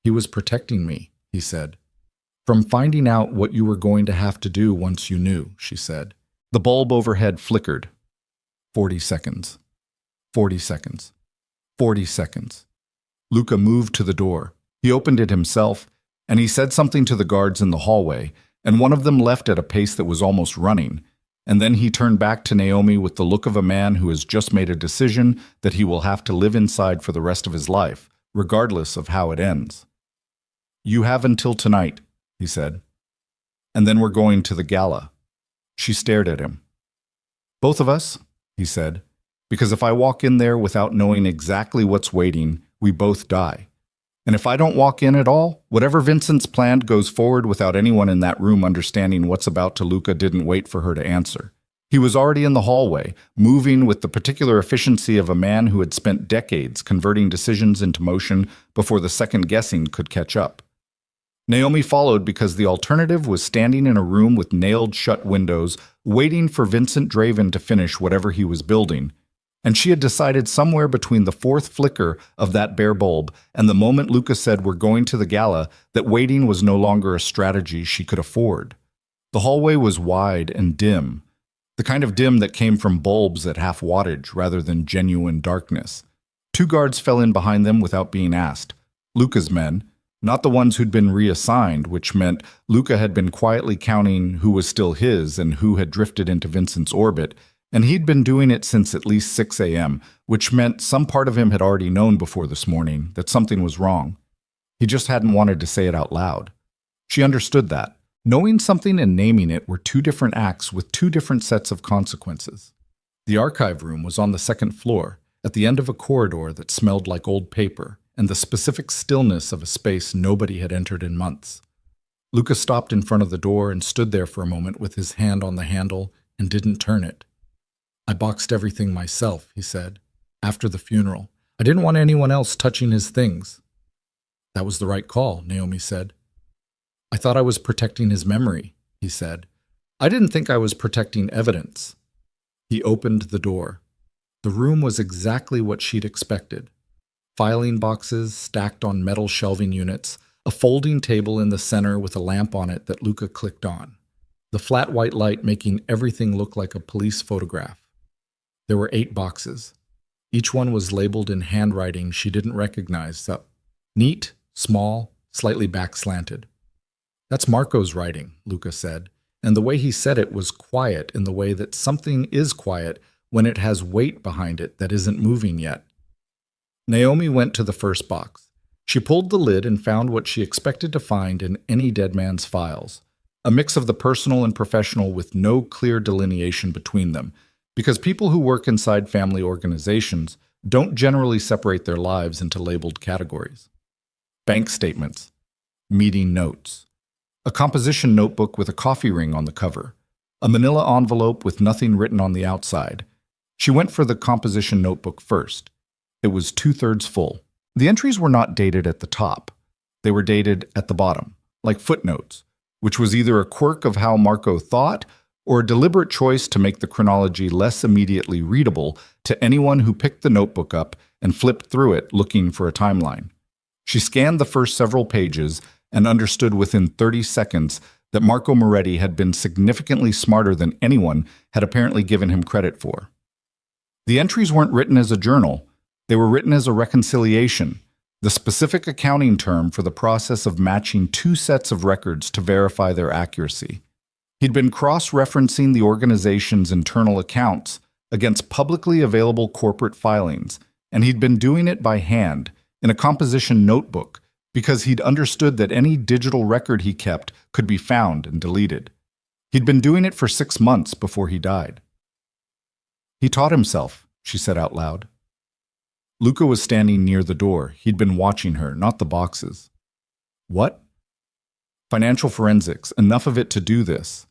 "He was protecting me," he said. "From finding out what you were going to have to do once you knew," she said. The bulb overhead flickered. 40 seconds. 40 seconds. 40 seconds. Luca moved to the door. He opened it himself, and he said something to the guards in the hallway, and one of them left at a pace that was almost running, and then he turned back to Naomi with the look of a man who has just made a decision that he will have to live inside for the rest of his life, regardless of how it ends. "You have until tonight," he said. "And then we're going to the gala." She stared at him. "Both of us," he said, "because if I walk in there without knowing exactly what's waiting, we both die. And if I don't walk in at all, whatever Vincent's planned goes forward without anyone in that room understanding what's about to." Luca didn't wait for her to answer. He was already in the hallway, moving with the particular efficiency of a man who had spent decades converting decisions into motion before the second guessing could catch up. Naomi followed because the alternative was standing in a room with nailed-shut windows, waiting for Vincent Draven to finish whatever he was building, and she had decided somewhere between the 4th flicker of that bare bulb and the moment Luca said we're going to the gala that waiting was no longer a strategy she could afford. The hallway was wide and dim, the kind of dim that came from bulbs at half wattage rather than genuine darkness. 2 guards fell in behind them without being asked. Luca's men. Not the ones who'd been reassigned, which meant Luca had been quietly counting who was still his and who had drifted into Vincent's orbit, and he'd been doing it since at least 6 a.m., which meant some part of him had already known before this morning that something was wrong. He just hadn't wanted to say it out loud. She understood that. Knowing something and naming it were two different acts with two different sets of consequences. The archive room was on the second floor, at the end of a corridor that smelled like old paper and the specific stillness of a space nobody had entered in months. Luca stopped in front of the door and stood there for a moment with his hand on the handle and didn't turn it. "I boxed everything myself," he said. "After the funeral. I didn't want anyone else touching his things." "That was the right call," Naomi said. "I thought I was protecting his memory," he said. "I didn't think I was protecting evidence." He opened the door. The room was exactly what she'd expected. Filing boxes stacked on metal shelving units, a folding table in the center with a lamp on it that Luca clicked on, the flat white light making everything look like a police photograph. There were 8 boxes. Each one was labeled in handwriting she didn't recognize. Neat, small, slightly back-slanted. "That's Marco's writing," Luca said, and the way he said it was quiet in the way that something is quiet when it has weight behind it that isn't moving yet. Naomi went to the first box. She pulled the lid and found what she expected to find in any dead man's files, a mix of the personal and professional with no clear delineation between them, because people who work inside family organizations don't generally separate their lives into labeled categories. Bank statements, meeting notes, a composition notebook with a coffee ring on the cover, a manila envelope with nothing written on the outside. She went for the composition notebook first. It was 2/3 full. The entries were not dated at the top. They were dated at the bottom, like footnotes, which was either a quirk of how Marco thought or a deliberate choice to make the chronology less immediately readable to anyone who picked the notebook up and flipped through it looking for a timeline. She scanned the first several pages and understood within 30 seconds that Marco Moretti had been significantly smarter than anyone had apparently given him credit for. The entries weren't written as a journal. They were written as a reconciliation, the specific accounting term for the process of matching two sets of records to verify their accuracy. He'd been cross-referencing the organization's internal accounts against publicly available corporate filings, and he'd been doing it by hand, in a composition notebook, because he'd understood that any digital record he kept could be found and deleted. He'd been doing it for 6 months before he died. "He taught himself," she said out loud. Luca was standing near the door. He'd been watching her, not the boxes. "What?" "Financial forensics, enough of it to do this."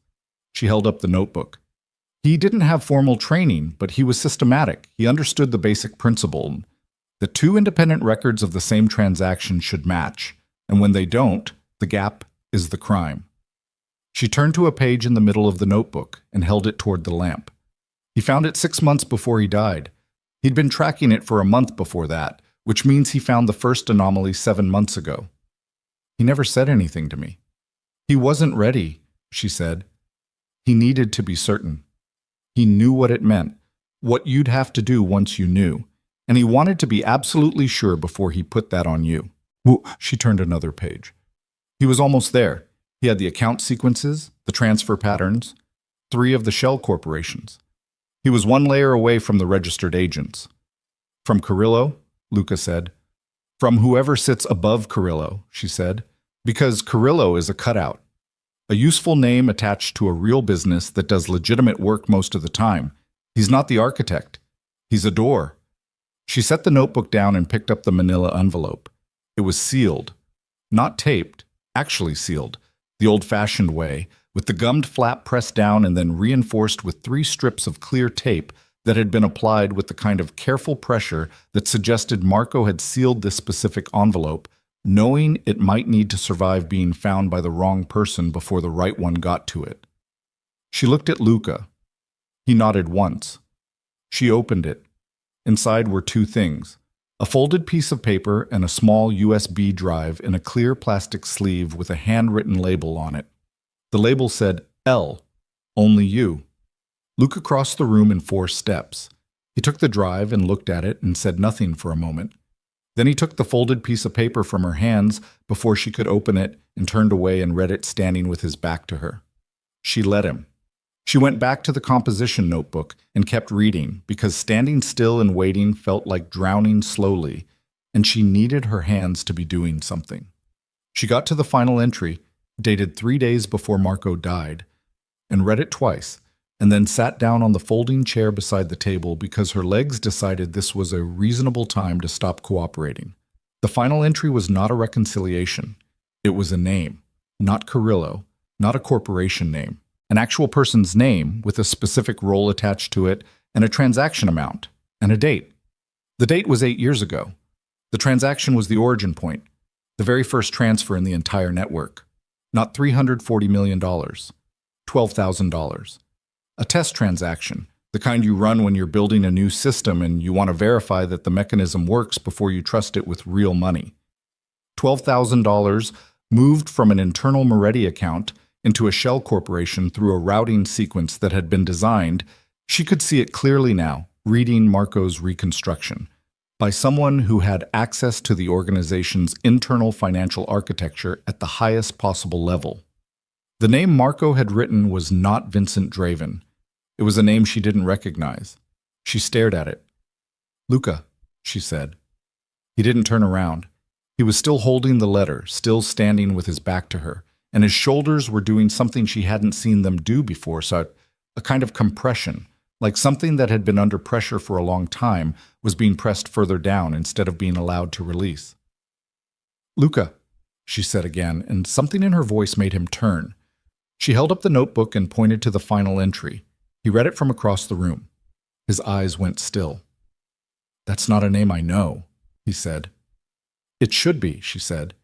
She held up the notebook. "He didn't have formal training, but he was systematic. He understood the basic principle. The 2 independent records of the same transaction should match, and when they don't, the gap is the crime." She turned to a page in the middle of the notebook and held it toward the lamp. "He found it 6 months before he died. He'd been tracking it for a month before that, which means he found the first anomaly 7 months ago. He never said anything to me." "He wasn't ready," she said. "He needed to be certain. He knew what it meant, what you'd have to do once you knew, and he wanted to be absolutely sure before he put that on you." She turned another page. "He was almost there. He had the account sequences, the transfer patterns, 3 of the shell corporations. He was 1 layer away from the registered agents." "From Carrillo?" Luca said. "From whoever sits above Carrillo," she said, "because Carrillo is a cutout. A useful name attached to a real business that does legitimate work most of the time. He's not the architect. He's a door." She set the notebook down and picked up the manila envelope. It was sealed. Not taped, actually sealed, the old-fashioned way, with the gummed flap pressed down and then reinforced with 3 strips of clear tape that had been applied with the kind of careful pressure that suggested Marco had sealed this specific envelope, knowing it might need to survive being found by the wrong person before the right one got to it. She looked at Luca. He nodded once. She opened it. Inside were 2 things: a folded piece of paper and a small USB drive in a clear plastic sleeve with a handwritten label on it. The label said, "L, only you." Luca crossed the room in 4 steps. He took the drive and looked at it and said nothing for a moment. Then he took the folded piece of paper from her hands before she could open it and turned away and read it standing with his back to her. She let him. She went back to the composition notebook and kept reading because standing still and waiting felt like drowning slowly, and she needed her hands to be doing something. She got to the final entry. dated 3 days before Marco died, and read it twice, and then sat down on the folding chair beside the table because her legs decided this was a reasonable time to stop cooperating. The final entry was not a reconciliation. It was a name, not Carrillo, not a corporation name, an actual person's name with a specific role attached to it and a transaction amount and a date. The date was 8 years ago. The transaction was the origin point, the very first transfer in the entire network. Not $340 million, $12,000. A test transaction, the kind you run when you're building a new system and you want to verify that the mechanism works before you trust it with real money. $12,000 moved from an internal Moretti account into a shell corporation through a routing sequence that had been designed, she could see it clearly now, reading Marco's reconstruction, by someone who had access to the organization's internal financial architecture at the highest possible level. The name Marco had written was not Vincent Draven. It was a name she didn't recognize. She stared at it. "Luca," she said. He didn't turn around. He was still holding the letter, still standing with his back to her, and his shoulders were doing something she hadn't seen them do before, so a kind of compression, like something that had been under pressure for a long time was being pressed further down instead of being allowed to release. "Luca," she said again, and something in her voice made him turn. She held up the notebook and pointed to the final entry. He read it from across the room. His eyes went still. "That's not a name I know," he said. "It should be," she said.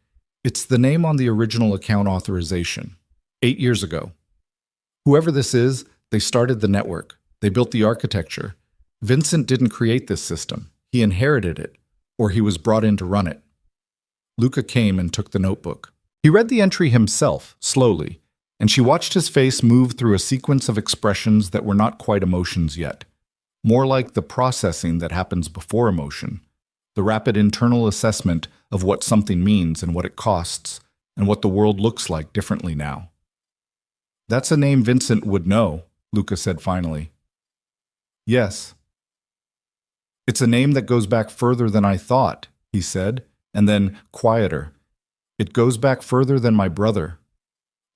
"It's the name on the original account authorization, 8 years ago. Whoever this is, they started the network. They built the architecture. Vincent didn't create this system. He inherited it, or he was brought in to run it." Luca came and took the notebook. He read the entry himself, slowly, and she watched his face move through a sequence of expressions that were not quite emotions yet, more like the processing that happens before emotion, the rapid internal assessment of what something means and what it costs, and what the world looks like differently now. "That's a name Vincent would know," Luca said finally. "Yes." "It's a name that goes back further than I thought," he said, and then, quieter, "It goes back further than my brother."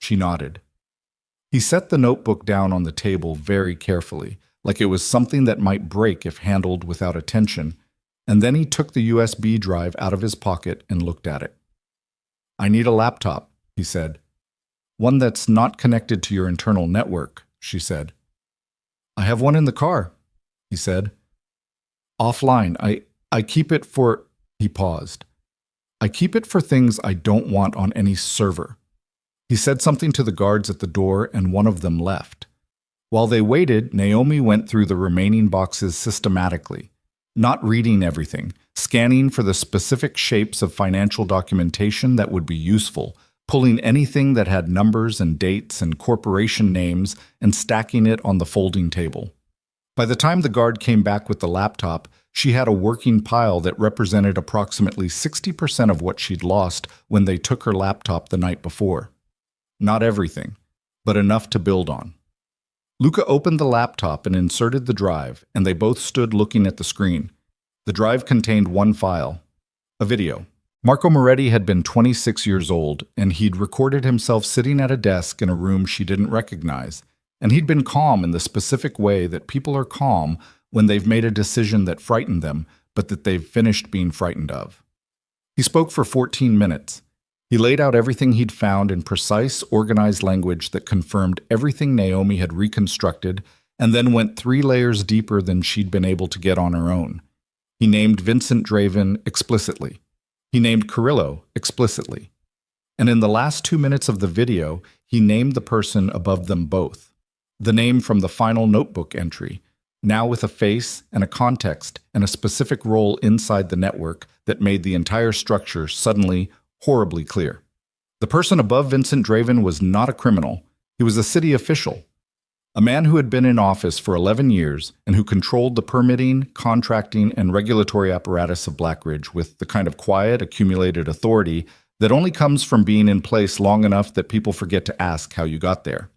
She nodded. He set the notebook down on the table very carefully, like it was something that might break if handled without attention, and then he took the USB drive out of his pocket and looked at it. "I need a laptop," he said. "One that's not connected to your internal network," she said. "I have one in the car," he said. "Offline. I keep it for—" He paused. "I keep it for things I don't want on any server." He said something to the guards at the door, and one of them left. While they waited, Naomi went through the remaining boxes systematically, not reading everything, scanning for the specific shapes of financial documentation that would be useful, pulling anything that had numbers and dates and corporation names and stacking it on the folding table. By the time the guard came back with the laptop, she had a working pile that represented approximately 60% of what she'd lost when they took her laptop the night before. Not everything, but enough to build on. Luca opened the laptop and inserted the drive, and they both stood looking at the screen. The drive contained one file, a video. Marco Moretti had been 26 years old, and he'd recorded himself sitting at a desk in a room she didn't recognize, and he'd been calm in the specific way that people are calm when they've made a decision that frightened them, but that they've finished being frightened of. He spoke for 14 minutes. He laid out everything he'd found in precise, organized language that confirmed everything Naomi had reconstructed, and then went 3 layers deeper than she'd been able to get on her own. He named Vincent Draven explicitly. He named Carrillo explicitly. And in the last 2 minutes of the video, he named the person above them both. The name from the final notebook entry, now with a face and a context and a specific role inside the network that made the entire structure suddenly horribly clear. The person above Vincent Draven was not a criminal. He was a city official. A man who had been in office for 11 years and who controlled the permitting, contracting, and regulatory apparatus of Blackridge with the kind of quiet, accumulated authority that only comes from being in place long enough that people forget to ask how you got there.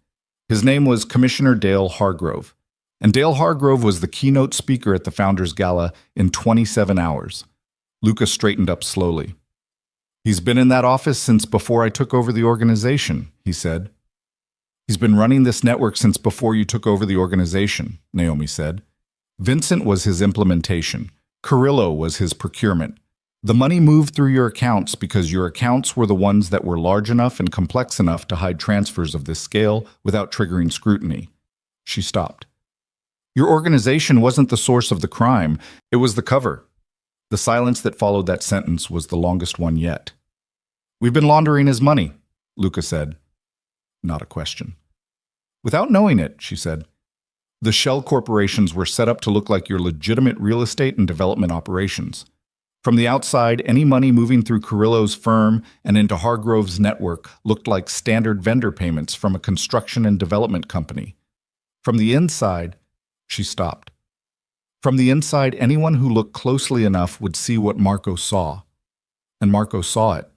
His name was Commissioner Dale Hargrove, and Dale Hargrove was the keynote speaker at the Founders Gala in 27 hours. Luca straightened up slowly. He's been in that office since before I took over the organization, he said. He's been running this network since before you took over the organization, Naomi said. Vincent was his implementation. Carrillo was his procurement. The money moved through your accounts because your accounts were the ones that were large enough and complex enough to hide transfers of this scale without triggering scrutiny. She stopped. Your organization wasn't the source of the crime, it was the cover. The silence that followed that sentence was the longest one yet. We've been laundering his money, Luca said. Not a question. Without knowing it, she said. The shell corporations were set up to look like your legitimate real estate and development operations. From the outside, any money moving through Carrillo's firm and into Hargrove's network looked like standard vendor payments from a construction and development company. From the inside, she stopped. From the inside, anyone who looked closely enough would see what Marco saw. And Marco saw it.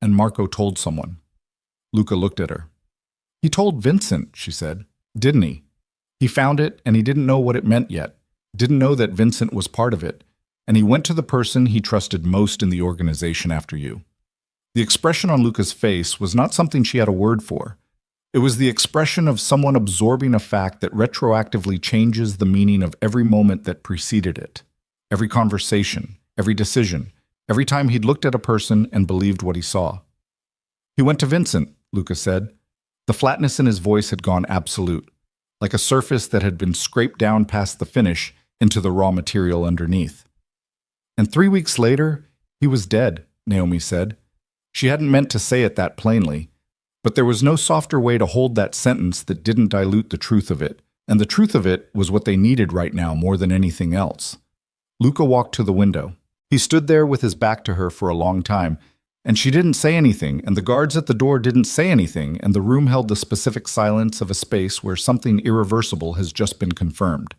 And Marco told someone. Luca looked at her. He told Vincent, she said, didn't he? He found it and he didn't know what it meant yet. Didn't know that Vincent was part of it. And he went to the person he trusted most in the organization after you. The expression on Luca's face was not something she had a word for. It was the expression of someone absorbing a fact that retroactively changes the meaning of every moment that preceded it. Every conversation, every decision, every time he'd looked at a person and believed what he saw. He went to Vincent, Luca said. The flatness in his voice had gone absolute, like a surface that had been scraped down past the finish into the raw material underneath. And 3 weeks later, he was dead, Naomi said. She hadn't meant to say it that plainly, but there was no softer way to hold that sentence that didn't dilute the truth of it, and the truth of it was what they needed right now more than anything else. Luca walked to the window. He stood there with his back to her for a long time, and she didn't say anything, and the guards at the door didn't say anything, and the room held the specific silence of a space where something irreversible has just been confirmed.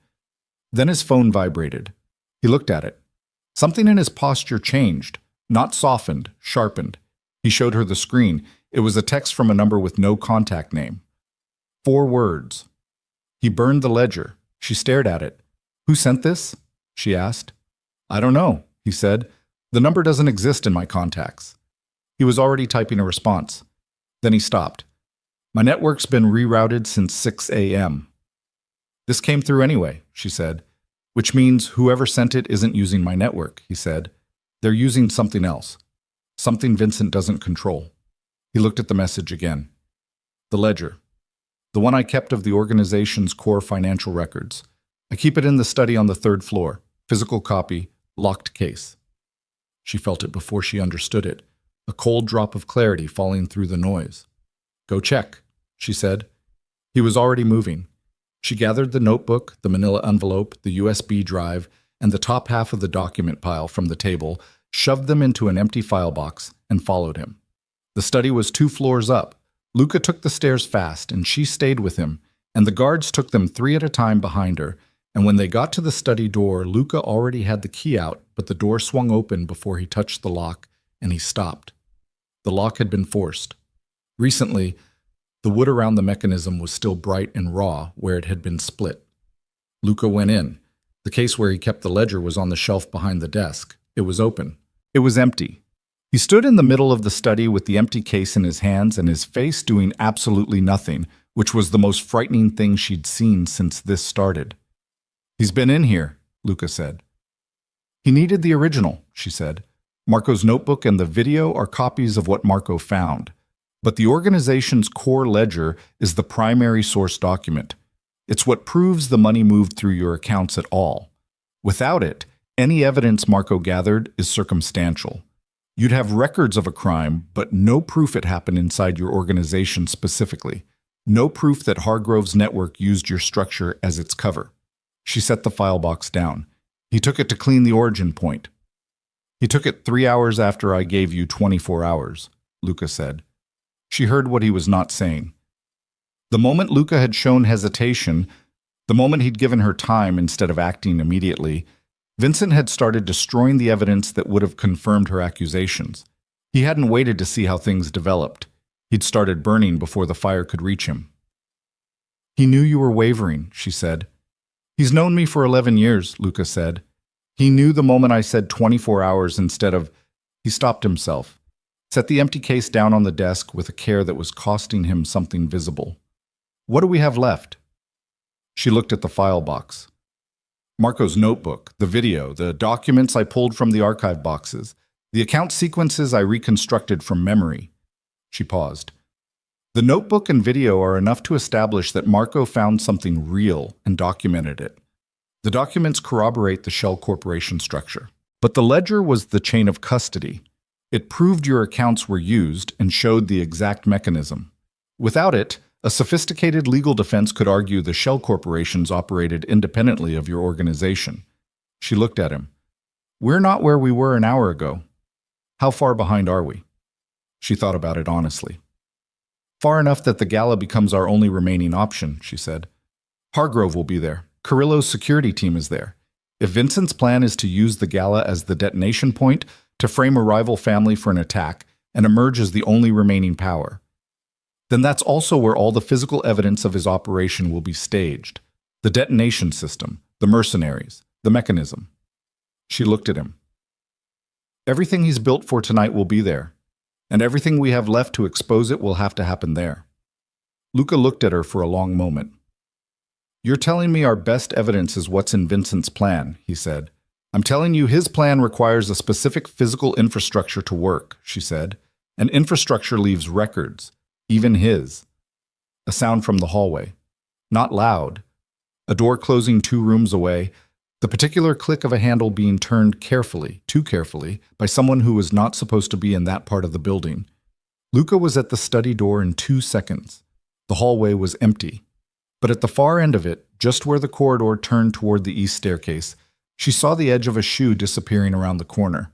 Then his phone vibrated. He looked at it. Something in his posture changed, not softened, sharpened. He showed her the screen. It was a text from a number with no contact name. 4 words. He burned the ledger. She stared at it. Who sent this? She asked. I don't know, he said. The number doesn't exist in my contacts. He was already typing a response. Then he stopped. My network's been rerouted since 6 a.m. This came through anyway, she said. Which means whoever sent it isn't using my network, he said. They're using something else. Something Vincent doesn't control. He looked at the message again. The ledger. The one I kept of the organization's core financial records. I keep it in the study on the 3rd floor. Physical copy, locked case. She felt it before she understood it. A cold drop of clarity falling through the noise. Go check, she said. He was already moving. She gathered the notebook, the manila envelope, the USB drive, and the top half of the document pile from the table, shoved them into an empty file box, and followed him. The study was 2 floors up. Luca took the stairs fast, and she stayed with him, and the guards took them 3 at a time behind her, and when they got to the study door, Luca already had the key out, but the door swung open before he touched the lock, and he stopped. The lock had been forced. Recently, the wood around the mechanism was still bright and raw where it had been split. Luca went in. The case where he kept the ledger was on the shelf behind the desk. It was open. It was empty. He stood in the middle of the study with the empty case in his hands and his face doing absolutely nothing, which was the most frightening thing she'd seen since this started. He's been in here, Luca said. He needed the original, she said. Marco's notebook and the video are copies of what Marco found. But the organization's core ledger is the primary source document. It's what proves the money moved through your accounts at all. Without it, any evidence Marco gathered is circumstantial. You'd have records of a crime, but no proof it happened inside your organization specifically. No proof that Hargrove's network used your structure as its cover. She set the file box down. He took it to clean the origin point. He took it 3 hours after I gave you 24 hours, Luca said. She heard what he was not saying. The moment Luca had shown hesitation, the moment he'd given her time instead of acting immediately, Vincent had started destroying the evidence that would have confirmed her accusations. He hadn't waited to see how things developed. He'd started burning before the fire could reach him. He knew you were wavering, she said. He's known me for 11 years, Luca said. He knew the moment I said 24 hours instead of... He stopped himself. set the empty case down on the desk with a care that was costing him something visible. What do we have left? She looked at the file box. Marco's notebook, the video, the documents I pulled from the archive boxes, the account sequences I reconstructed from memory. She paused. The notebook and video are enough to establish that Marco found something real and documented it. The documents corroborate the Shell Corporation structure. But the ledger was the chain of custody. It proved your accounts were used and showed the exact mechanism. Without it, a sophisticated legal defense could argue the Shell Corporations operated independently of your organization. She looked at him. We're not where we were an hour ago. How far behind are we? She thought about it honestly. Far enough that the gala becomes our only remaining option, she said. Hargrove will be there. Carrillo's security team is there. If Vincent's plan is to use the gala as the detonation point to frame a rival family for an attack and emerge as the only remaining power, then that's also where all the physical evidence of his operation will be staged. The detonation system, the mercenaries, the mechanism. She looked at him. Everything he's built for tonight will be there, and everything we have left to expose it will have to happen there. Luca looked at her for a long moment. You're telling me our best evidence is what's in Vincent's plan, he said. I'm telling you his plan requires a specific physical infrastructure to work, she said. And infrastructure leaves records, even his. A sound from the hallway. Not loud. A door closing 2 rooms away, the particular click of a handle being turned carefully, too carefully, by someone who was not supposed to be in that part of the building. Luca was at the study door in 2 seconds. The hallway was empty. But at the far end of it, just where the corridor turned toward the east staircase, she saw the edge of a shoe disappearing around the corner.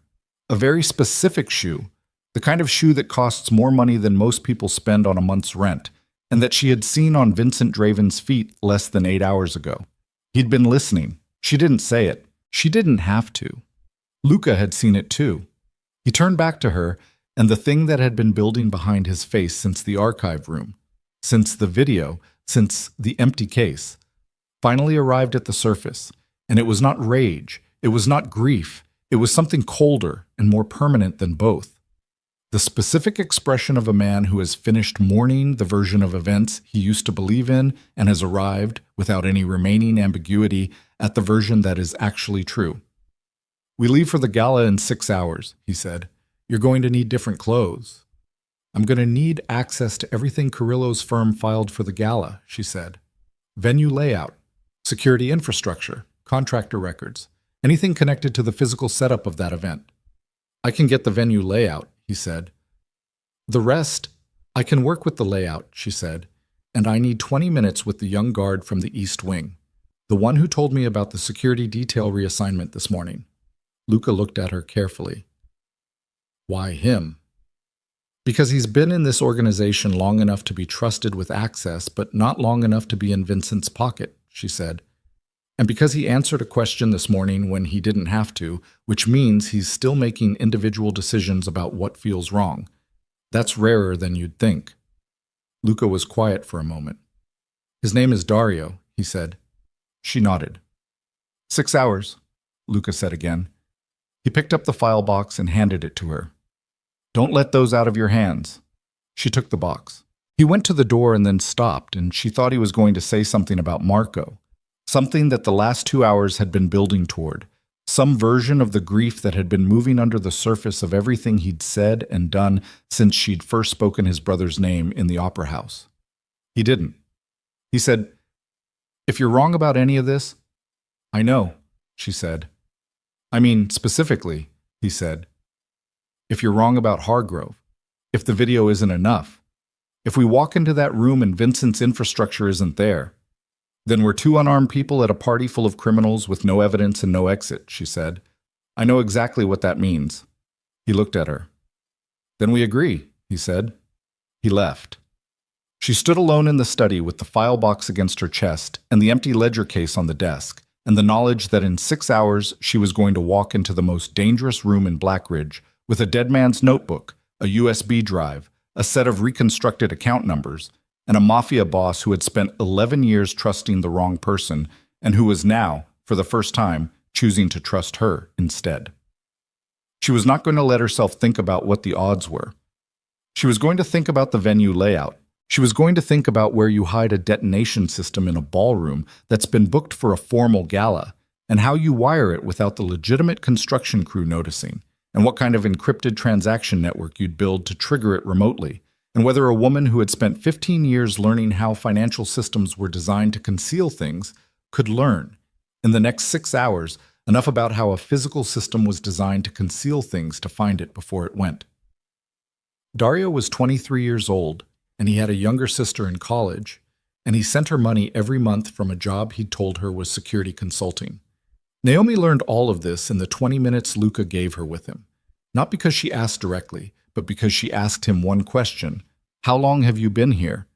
A very specific shoe, the kind of shoe that costs more money than most people spend on a month's rent, and that she had seen on Vincent Draven's feet less than 8 hours ago. He'd been listening. She didn't say it. She didn't have to. Luca had seen it too. He turned back to her, and the thing that had been building behind his face since the archive room, since the video, since the empty case, finally arrived at the surface, and it was not rage, it was not grief, it was something colder and more permanent than both. The specific expression of a man who has finished mourning the version of events he used to believe in and has arrived, without any remaining ambiguity, at the version that is actually true. We leave for the gala in 6 hours, he said. You're going to need different clothes. I'm going to need access to everything Carrillo's firm filed for the gala, she said. Venue layout, security infrastructure, contractor records, anything connected to the physical setup of that event. I can get the venue layout, he said. The rest, I can work with the layout, she said, and I need 20 minutes with the young guard from the East Wing, the one who told me about the security detail reassignment this morning. Luca looked at her carefully. Why him? Because he's been in this organization long enough to be trusted with access, but not long enough to be in Vincent's pocket, she said. And because he answered a question this morning when he didn't have to, which means he's still making individual decisions about what feels wrong. That's rarer than you'd think. Luca was quiet for a moment. His name is Dario, he said. She nodded. 6 hours, Luca said again. He picked up the file box and handed it to her. Don't let those out of your hands. She took the box. He went to the door and then stopped, and she thought he was going to say something about Marco, something that the last 2 hours had been building toward, some version of the grief that had been moving under the surface of everything he'd said and done since she'd first spoken his brother's name in the opera house. He didn't. He said, If you're wrong about any of this, I know, she said. I mean, specifically, he said. If you're wrong about Hargrove, if the video isn't enough, if we walk into that room and Vincent's infrastructure isn't there, then we're 2 unarmed people at a party full of criminals with no evidence and no exit, she said. I know exactly what that means. He looked at her. Then we agree, he said. He left. She stood alone in the study with the file box against her chest and the empty ledger case on the desk, and the knowledge that in 6 hours she was going to walk into the most dangerous room in Blackridge with a dead man's notebook, a USB drive, a set of reconstructed account numbers, and a mafia boss who had spent 11 years trusting the wrong person and who was now, for the first time, choosing to trust her instead. She was not going to let herself think about what the odds were, She was going to think about the venue layout. She was going to think about where you hide a detonation system in a ballroom that's been booked for a formal gala, and how you wire it without the legitimate construction crew noticing, and what kind of encrypted transaction network you'd build to trigger it remotely, and whether a woman who had spent 15 years learning how financial systems were designed to conceal things could learn, in the next 6 hours, enough about how a physical system was designed to conceal things to find it before it went. Dario was 23 years old, and he had a younger sister in college, and he sent her money every month from a job he'd told her was security consulting. Naomi learned all of this in the 20 minutes Luca gave her with him, not because she asked directly, but because she asked him one question: "How long have you been here?"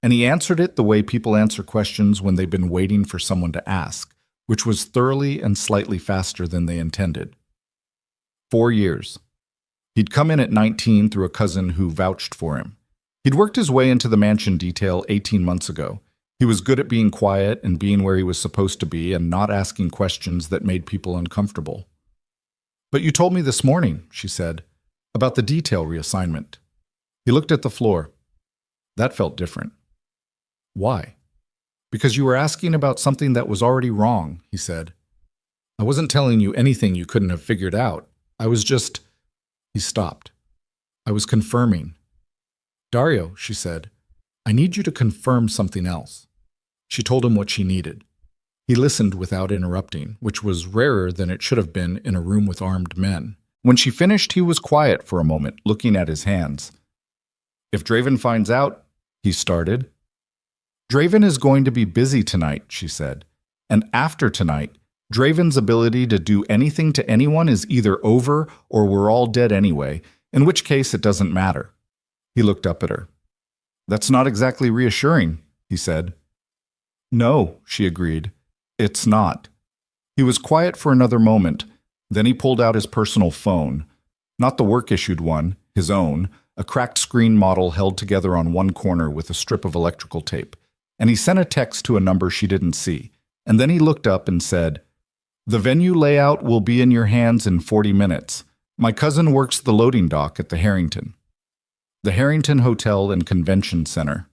And he answered it the way people answer questions when they've been waiting for someone to ask, which was thoroughly and slightly faster than they intended. 4 years. He'd come in at 19 through a cousin who vouched for him. He'd worked his way into the mansion detail 18 months ago. He was good at being quiet and being where he was supposed to be and not asking questions that made people uncomfortable. "But you told me this morning," she said, "about the detail reassignment." He looked at the floor. That felt different. "Why?" "Because you were asking about something that was already wrong," he said. "I wasn't telling you anything you couldn't have figured out. I was just—" He stopped. "I was confirming." "Dario," she said, "I need you to confirm something else." She told him what she needed. He listened without interrupting, which was rarer than it should have been in a room with armed men. When she finished, he was quiet for a moment, looking at his hands. "If Draven finds out," he started. "Draven is going to be busy tonight," she said. "And after tonight, Draven's ability to do anything to anyone is either over or we're all dead anyway, in which case it doesn't matter." He looked up at her. "That's not exactly reassuring," he said. "No," she agreed. "It's not." He was quiet for another moment. Then he pulled out his personal phone. Not the work-issued one, his own, a cracked screen model held together on one corner with a strip of electrical tape. And he sent a text to a number she didn't see. And then he looked up and said, "The venue layout will be in your hands in 40 minutes. My cousin works the loading dock at the Harrington." The Harrington Hotel and Convention Center.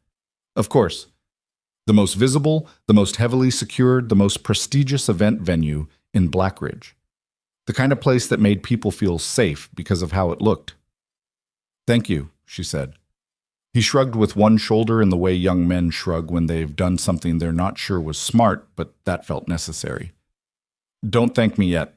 Of course. The most visible, the most heavily secured, the most prestigious event venue in Blackridge. The kind of place that made people feel safe because of how it looked. "Thank you," she said. He shrugged with one shoulder in the way young men shrug when they've done something they're not sure was smart, but that felt necessary. "Don't thank me yet."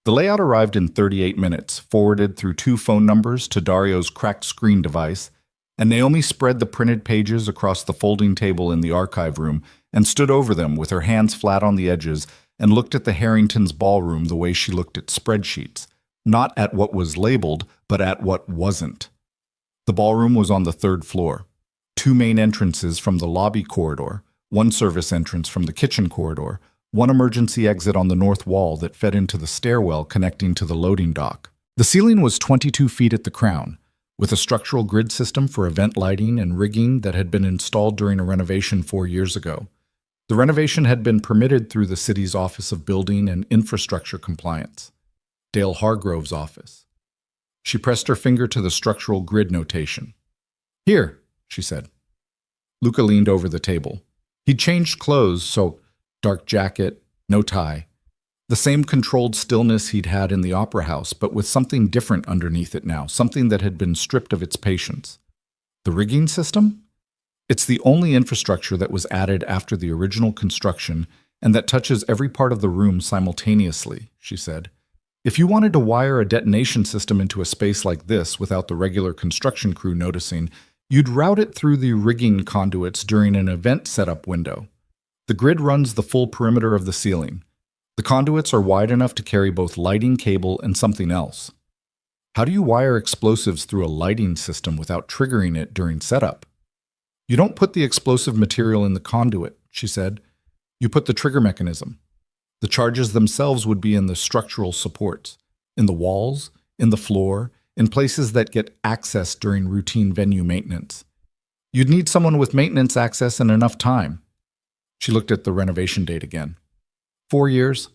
The layout arrived in 38 minutes, forwarded through 2 phone numbers to Dario's cracked screen device, and Naomi spread the printed pages across the folding table in the archive room and stood over them with her hands flat on the edges and looked at the Harrington's ballroom the way she looked at spreadsheets, not at what was labeled, but at what wasn't. The ballroom was on the 3rd floor. 2 main entrances from the lobby corridor, 1 service entrance from the kitchen corridor, 1 emergency exit on the north wall that fed into the stairwell connecting to the loading dock. The ceiling was 22 feet at the crown, with a structural grid system for event lighting and rigging that had been installed during a renovation 4 years ago. The renovation had been permitted through the city's Office of Building and Infrastructure Compliance, Dale Hargrove's office. She pressed her finger to the structural grid notation. "Here," she said. Luca leaned over the table. He'd changed clothes, so dark jacket, no tie. The same controlled stillness he'd had in the opera house, but with something different underneath it now, something that had been stripped of its patience. The rigging system? It's the only infrastructure that was added after the original construction and that touches every part of the room simultaneously, she said. If you wanted to wire a detonation system into a space like this without the regular construction crew noticing, you'd route it through the rigging conduits during an event setup window. The grid runs the full perimeter of the ceiling. The conduits are wide enough to carry both lighting cable and something else. How do you wire explosives through a lighting system without triggering it during setup? You don't put the explosive material in the conduit, she said. You put the trigger mechanism. The charges themselves would be in the structural supports, in the walls, in the floor, in places that get access during routine venue maintenance. You'd need someone with maintenance access and enough time. She looked at the renovation date again. 4 years?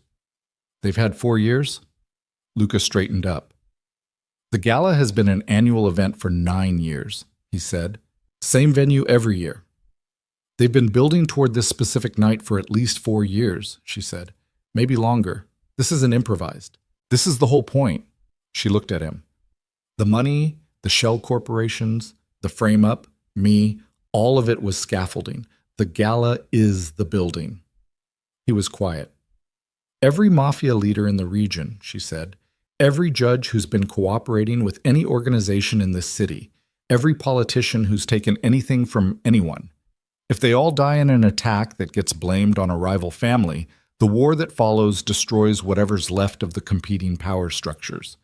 They've had 4 years? Luca straightened up. The gala has been an annual event for 9 years, he said. Same venue every year. They've been building toward this specific night for at least 4 years, she said. Maybe longer. This isn't improvised. This is the whole point. She looked at him. The money, the shell corporations, the frame-up, me, all of it was scaffolding. The gala is the building. He was quiet. Every mafia leader in the region, she said, every judge who's been cooperating with any organization in this city, every politician who's taken anything from anyone. If they all die in an attack that gets blamed on a rival family, the war that follows destroys whatever's left of the competing power structures.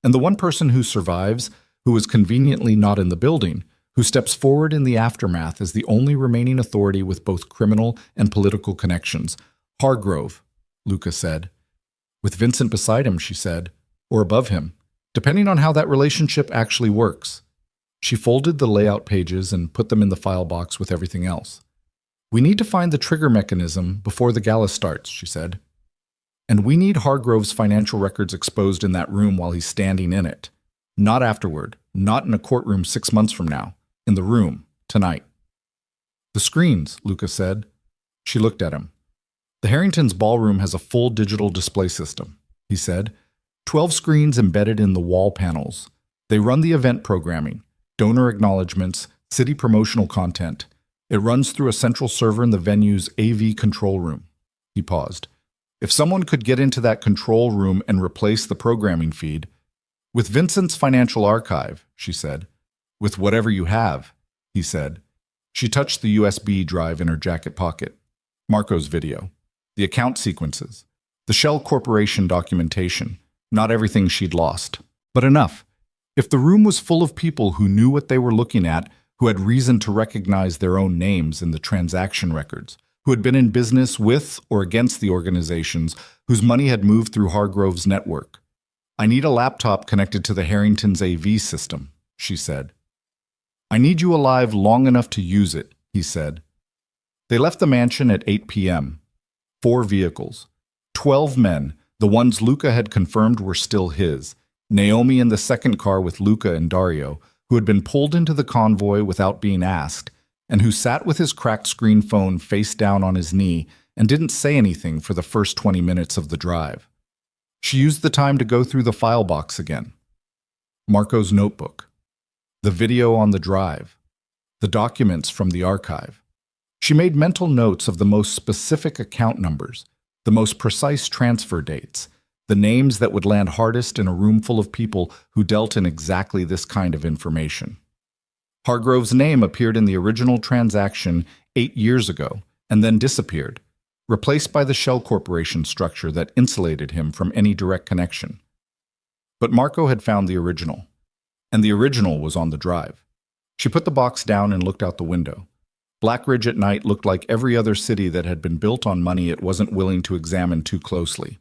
And the one person who survives, who is conveniently not in the building, who steps forward in the aftermath as the only remaining authority with both criminal and political connections. Hargrove, Luca said. With Vincent beside him, she said, or above him, depending on how that relationship actually works. She folded the layout pages and put them in the file box with everything else. We need to find the trigger mechanism before the gala starts, she said. And we need Hargrove's financial records exposed in that room while he's standing in it. Not afterward, not in a courtroom 6 months from now. In the room, tonight. The screens, Luca said. She looked at him. The Harrington's ballroom has a full digital display system, he said. 12 screens embedded in the wall panels. They run the event programming, donor acknowledgements, city promotional content. It runs through a central server in the venue's AV control room. He paused. If someone could get into that control room and replace the programming feed, with Vincent's financial archive, she said. With whatever you have, he said. She touched the USB drive in her jacket pocket. Marco's video. The account sequences. The Shell Corporation documentation. Not everything she'd lost. But enough. If the room was full of people who knew what they were looking at, who had reason to recognize their own names in the transaction records, who had been in business with or against the organizations, whose money had moved through Hargrove's network. I need a laptop connected to the Harrington's AV system, she said. I need you alive long enough to use it, he said. They left the mansion at 8 p.m. 4 vehicles. 12 men, the ones Luca had confirmed were still his. Naomi in the second car with Luca and Dario, who had been pulled into the convoy without being asked, and who sat with his cracked screen phone face down on his knee and didn't say anything for the first 20 minutes of the drive. She used the time to go through the file box again. Marco's notebook. The video on the drive, the documents from the archive. She made mental notes of the most specific account numbers, the most precise transfer dates, the names that would land hardest in a room full of people who dealt in exactly this kind of information. Hargrove's name appeared in the original transaction 8 years ago and then disappeared, replaced by the Shell Corporation structure that insulated him from any direct connection. But Marco had found the original. And the original was on the drive. She put the box down and looked out the window. Blackridge at night looked like every other city that had been built on money it wasn't willing to examine too closely.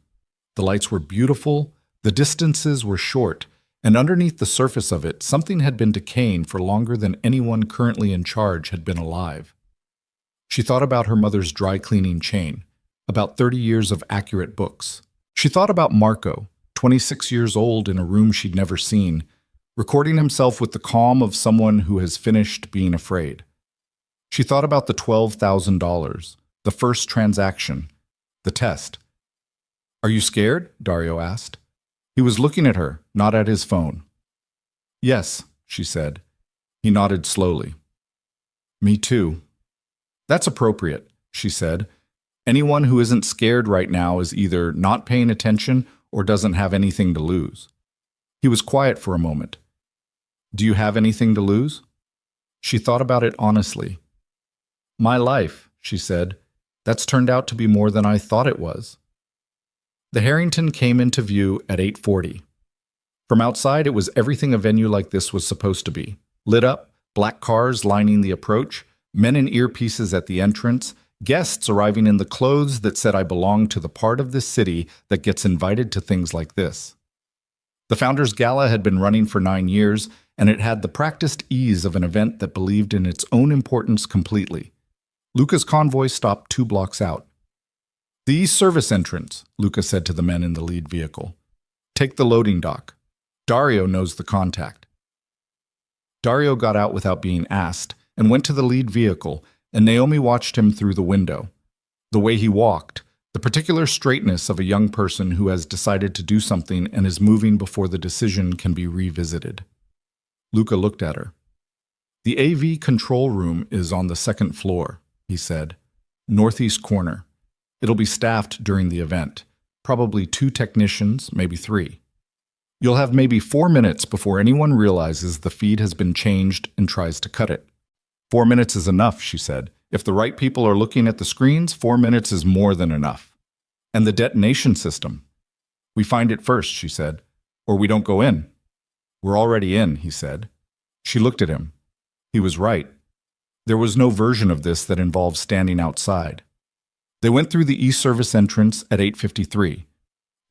The lights were beautiful, the distances were short, and underneath the surface of it, something had been decaying for longer than anyone currently in charge had been alive. She thought about her mother's dry cleaning chain, about 30 years of accurate books. She thought about Marco, 26 years old in a room she'd never seen, recording himself with the calm of someone who has finished being afraid. She thought about the $12,000, the first transaction, the test. Are you scared? Dario asked. He was looking at her, not at his phone. Yes, she said. He nodded slowly. Me too. That's appropriate, she said. Anyone who isn't scared right now is either not paying attention or doesn't have anything to lose. He was quiet for a moment. Do you have anything to lose? She thought about it honestly. My life, she said. That's turned out to be more than I thought it was. The Harrington came into view at 8:40. From outside, it was everything a venue like this was supposed to be. Lit up, black cars lining the approach, men in earpieces at the entrance, guests arriving in the clothes that said I belong to the part of this city that gets invited to things like this. The Founders Gala had been running for 9 years, and it had the practiced ease of an event that believed in its own importance completely. Luca's convoy stopped 2 blocks out. The east service entrance, Luca said to the men in the lead vehicle. Take the loading dock. Dario knows the contact. Dario got out without being asked and went to the lead vehicle, and Naomi watched him through the window. The way he walked, the particular straightness of a young person who has decided to do something and is moving before the decision can be revisited. Luca looked at her. The AV control room is on the second floor, he said. Northeast corner. It'll be staffed during the event. Probably 2 technicians, maybe 3. You'll have maybe 4 minutes before anyone realizes the feed has been changed and tries to cut it. 4 minutes is enough, she said. If the right people are looking at the screens, 4 minutes is more than enough. And the detonation system. We find it first, she said, or we don't go in. We're already in, he said. She looked at him. He was right. There was no version of this that involved standing outside. They went through the e-service entrance at 8:53.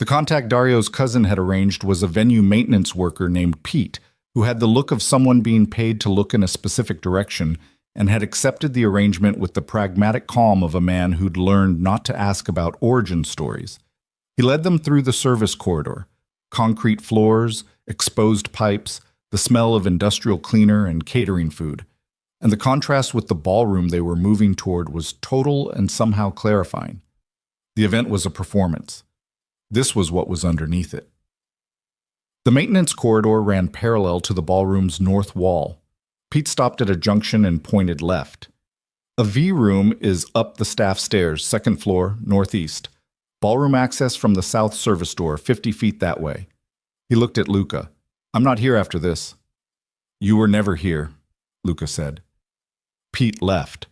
The contact Dario's cousin had arranged was a venue maintenance worker named Pete, who had the look of someone being paid to look in a specific direction and had accepted the arrangement with the pragmatic calm of a man who'd learned not to ask about origin stories. He led them through the service corridor. Concrete floors, exposed pipes, the smell of industrial cleaner and catering food. And the contrast with the ballroom they were moving toward was total and somehow clarifying. The event was a performance. This was what was underneath it. The maintenance corridor ran parallel to the ballroom's north wall. Pete stopped at a junction and pointed left. A V room is up the staff stairs, second floor, northeast. Ballroom access from the south service door, 50 feet that way. He looked at Luca. I'm not here after this. You were never here, Luca said. Pete left.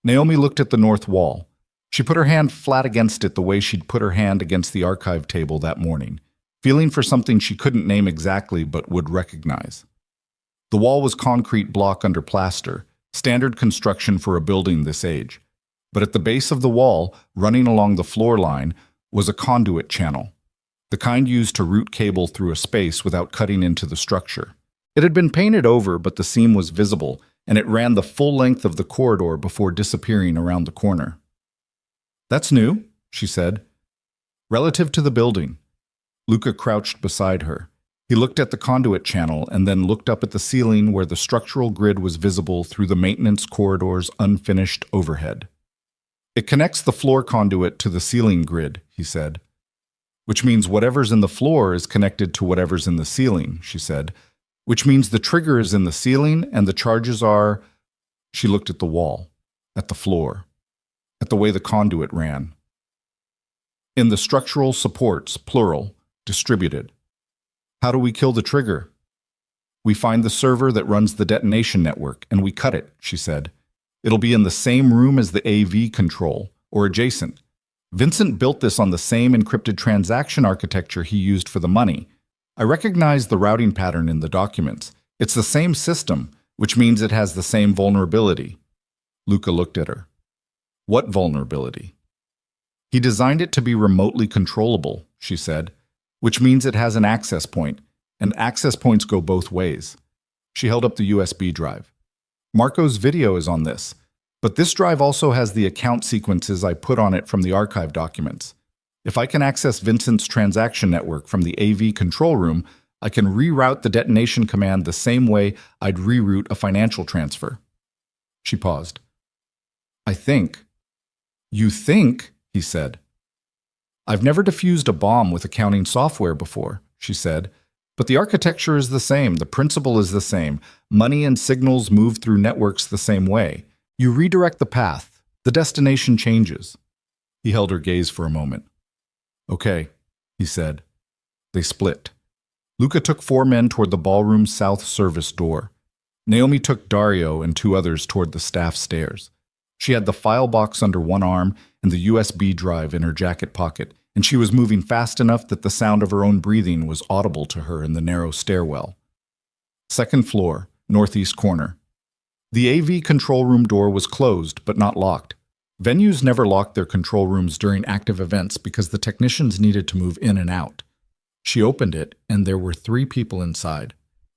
Naomi looked at the north wall. She put her hand flat against it the way she'd put her hand against the archive table that morning, feeling for something she couldn't name exactly but would recognize. The wall was concrete block under plaster, standard construction for a building this age. But at the base of the wall, running along the floor line, was a conduit channel, the kind used to route cable through a space without cutting into the structure. It had been painted over, but the seam was visible, and it ran the full length of the corridor before disappearing around the corner. That's new, she said. Relative to the building. Luca crouched beside her. He looked at the conduit channel and then looked up at the ceiling where the structural grid was visible through the maintenance corridor's unfinished overhead. It connects the floor conduit to the ceiling grid, he said. Which means whatever's in the floor is connected to whatever's in the ceiling, she said. Which means the trigger is in the ceiling and the charges are... She looked at the wall, at the floor, at the way the conduit ran. In the structural supports, plural, distributed. How do we kill the trigger? We find the server that runs the detonation network, and we cut it, she said. It'll be in the same room as the AV control, or adjacent. Vincent built this on the same encrypted transaction architecture he used for the money. I recognize the routing pattern in the documents. It's the same system, which means it has the same vulnerability. Luca looked at her. What vulnerability? He designed it to be remotely controllable, she said, which means it has an access point, and access points go both ways. She held up the USB drive. Marco's video is on this, but this drive also has the account sequences I put on it from the archive documents. If I can access Vincent's transaction network from the AV control room, I can reroute the detonation command the same way I'd reroute a financial transfer. She paused. I think. You think, he said. I've never defused a bomb with accounting software before, she said, but the architecture is the same, the principle is the same. Money and signals move through networks the same way. You redirect the path. The destination changes. He held her gaze for a moment. Okay, he said. They split. Luca took 4 men toward the ballroom's south service door. Naomi took Dario and 2 others toward the staff stairs. She had the file box under one arm and the USB drive in her jacket pocket, and she was moving fast enough that the sound of her own breathing was audible to her in the narrow stairwell. Second floor, northeast corner. The AV control room door was closed, but not locked. Venues never locked their control rooms during active events because the technicians needed to move in and out. She opened it, and there were 3 people inside.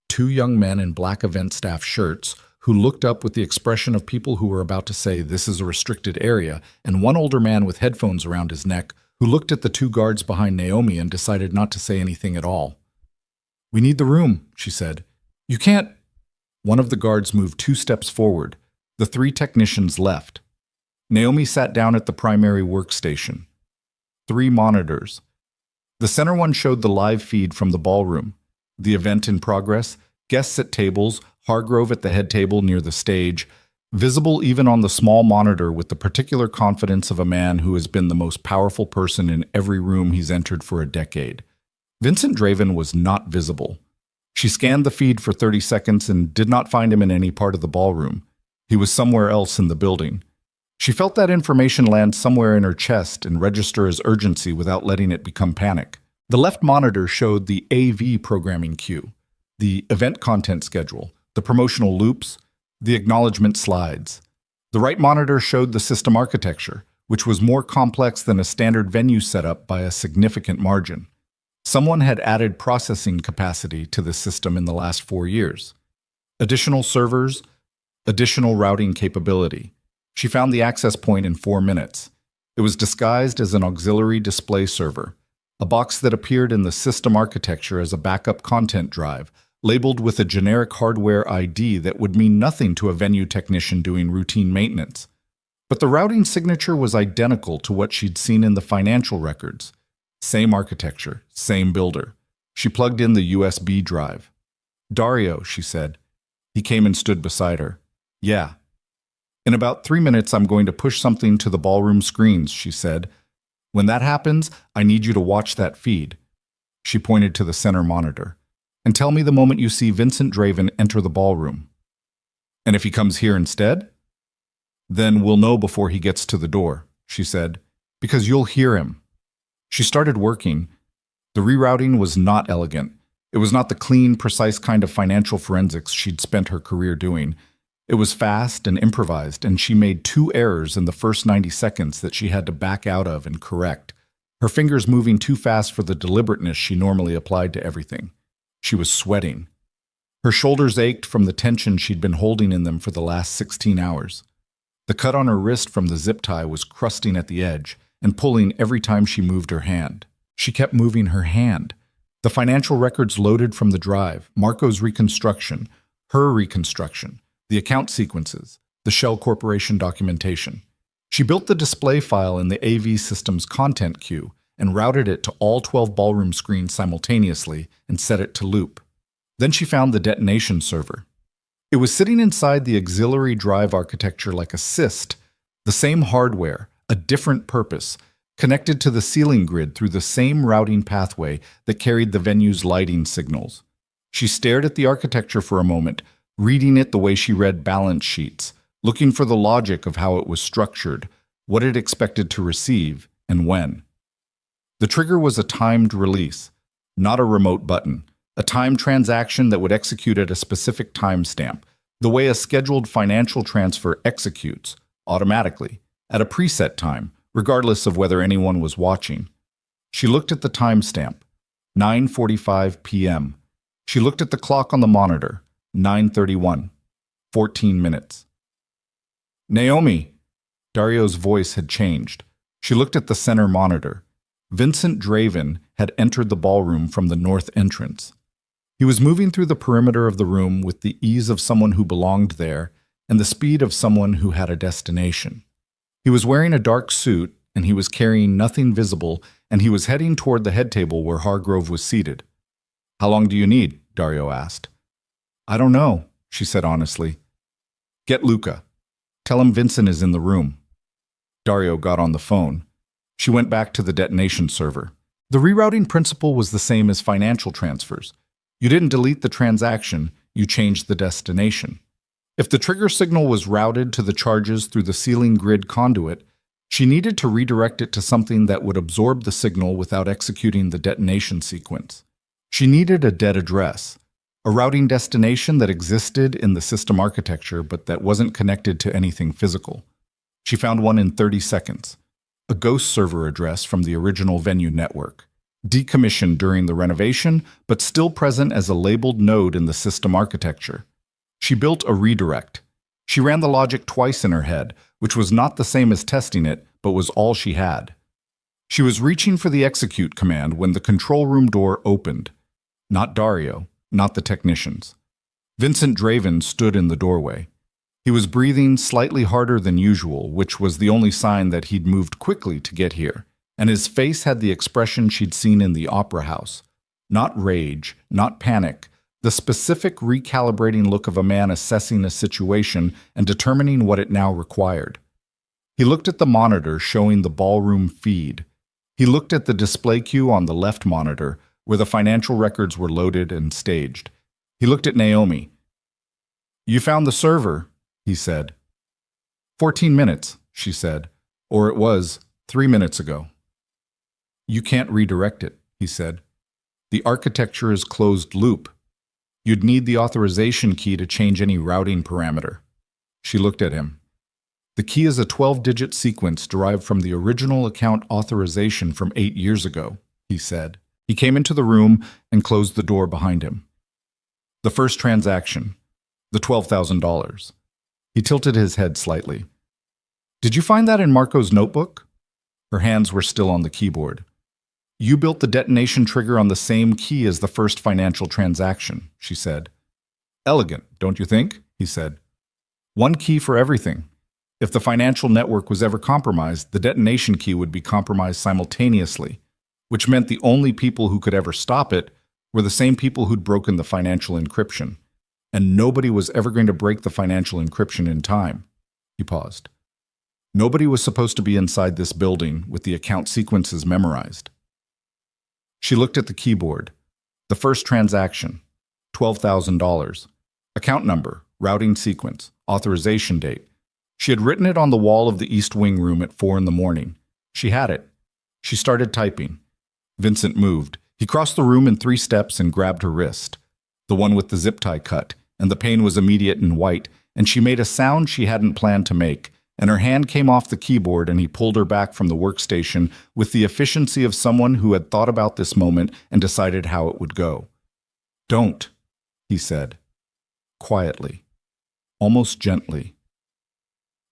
2 young men in black event staff shirts who looked up with the expression of people who were about to say, "This is a restricted area," and 1 older man with headphones around his neck who looked at the 2 guards behind Naomi and decided not to say anything at all. We need the room, she said. You can't. One of the guards moved 2 steps forward. The 3 technicians left. Naomi sat down at the primary workstation. 3 monitors. The center one showed the live feed from the ballroom, the event in progress, guests at tables, Hargrove at the head table near the stage, visible even on the small monitor with the particular confidence of a man who has been the most powerful person in every room he's entered for a decade. Vincent Draven was not visible. She scanned the feed for 30 seconds and did not find him in any part of the ballroom. He was somewhere else in the building. She felt that information land somewhere in her chest and register as urgency without letting it become panic. The left monitor showed the AV programming queue, the event content schedule, the promotional loops, the acknowledgement slides. The right monitor showed the system architecture, which was more complex than a standard venue setup by a significant margin. Someone had added processing capacity to the system in the last 4 years. Additional servers, additional routing capability. She found the access point in 4 minutes. It was disguised as an auxiliary display server, a box that appeared in the system architecture as a backup content drive, labeled with a generic hardware ID that would mean nothing to a venue technician doing routine maintenance. But the routing signature was identical to what she'd seen in the financial records. Same architecture, same builder. She plugged in the USB drive. Dario, she said. He came and stood beside her. Yeah. In about 3 minutes, I'm going to push something to the ballroom screens, she said. When that happens, I need you to watch that feed. She pointed to the center monitor. And tell me the moment you see Vincent Draven enter the ballroom. And if he comes here instead? Then we'll know before he gets to the door, she said, because you'll hear him. She started working. The rerouting was not elegant. It was not the clean, precise kind of financial forensics she'd spent her career doing. It was fast and improvised, and she made 2 errors in the first 90 seconds that she had to back out of and correct, her fingers moving too fast for the deliberateness she normally applied to everything. She was sweating. Her shoulders ached from the tension she'd been holding in them for the last 16 hours. The cut on her wrist from the zip tie was crusting at the edge and pulling every time she moved her hand. She kept moving her hand. The financial records loaded from the drive, Marco's reconstruction, her reconstruction, the account sequences, the Shell Corporation documentation. She built the display file in the AV system's content queue and routed it to all 12 ballroom screens simultaneously and set it to loop. Then she found the detonation server. It was sitting inside the auxiliary drive architecture like a cyst, the same hardware, a different purpose, connected to the ceiling grid through the same routing pathway that carried the venue's lighting signals. She stared at the architecture for a moment, reading it the way she read balance sheets, looking for the logic of how it was structured, what it expected to receive, and when. The trigger was a timed release, not a remote button, a timed transaction that would execute at a specific timestamp, the way a scheduled financial transfer executes, automatically, at a preset time, regardless of whether anyone was watching. She looked at the timestamp, 9:45 p.m. She looked at the clock on the monitor, 9:31, 14 minutes. Naomi! Dario's voice had changed. She looked at the center monitor. Vincent Draven had entered the ballroom from the north entrance. He was moving through the perimeter of the room with the ease of someone who belonged there and the speed of someone who had a destination. He was wearing a dark suit, and he was carrying nothing visible, and he was heading toward the head table where Hargrove was seated. How long do you need? Dario asked. I don't know, she said honestly. Get Luca. Tell him Vincent is in the room. Dario got on the phone. She went back to the detonation server. The rerouting principle was the same as financial transfers. You didn't delete the transaction, you changed the destination. If the trigger signal was routed to the charges through the ceiling grid conduit, she needed to redirect it to something that would absorb the signal without executing the detonation sequence. She needed a dead address, a routing destination that existed in the system architecture but that wasn't connected to anything physical. She found one in 30 seconds. A ghost server address from the original venue network, decommissioned during the renovation, but still present as a labeled node in the system architecture. She built a redirect. She ran the logic twice in her head, which was not the same as testing it, but was all she had. She was reaching for the execute command when the control room door opened. Not Dario, not the technicians. Vincent Draven stood in the doorway. He was breathing slightly harder than usual, which was the only sign that he'd moved quickly to get here, and his face had the expression she'd seen in the opera house. Not rage, not panic, the specific recalibrating look of a man assessing a situation and determining what it now required. He looked at the monitor showing the ballroom feed. He looked at the display queue on the left monitor, where the financial records were loaded and staged. He looked at Naomi. "You found the server," he said. 14 minutes, she said. Or it was 3 minutes ago. "You can't redirect it," he said. "The architecture is closed loop. You'd need the authorization key to change any routing parameter." She looked at him. "The key is a 12-digit sequence derived from the original account authorization from 8 years ago," he said. He came into the room and closed the door behind him. "The first transaction, the $12,000. He tilted his head slightly. "Did you find that in Marco's notebook?" Her hands were still on the keyboard. "You built the detonation trigger on the same key as the first financial transaction," she said. "Elegant, don't you think?" he said. "One key for everything. If the financial network was ever compromised, the detonation key would be compromised simultaneously, which meant the only people who could ever stop it were the same people who'd broken the financial encryption. And nobody was ever going to break the financial encryption in time." He paused. "Nobody was supposed to be inside this building with the account sequences memorized." She looked at the keyboard. The first transaction, $12,000. Account number, routing sequence, authorization date. She had written it on the wall of the East Wing room at 4 a.m. She had it. She started typing. Vincent moved. He crossed the room in 3 steps and grabbed her wrist, the one with the zip tie cut, and the pain was immediate and white, and she made a sound she hadn't planned to make, and her hand came off the keyboard and he pulled her back from the workstation with the efficiency of someone who had thought about this moment and decided how it would go. "Don't," he said, quietly, almost gently.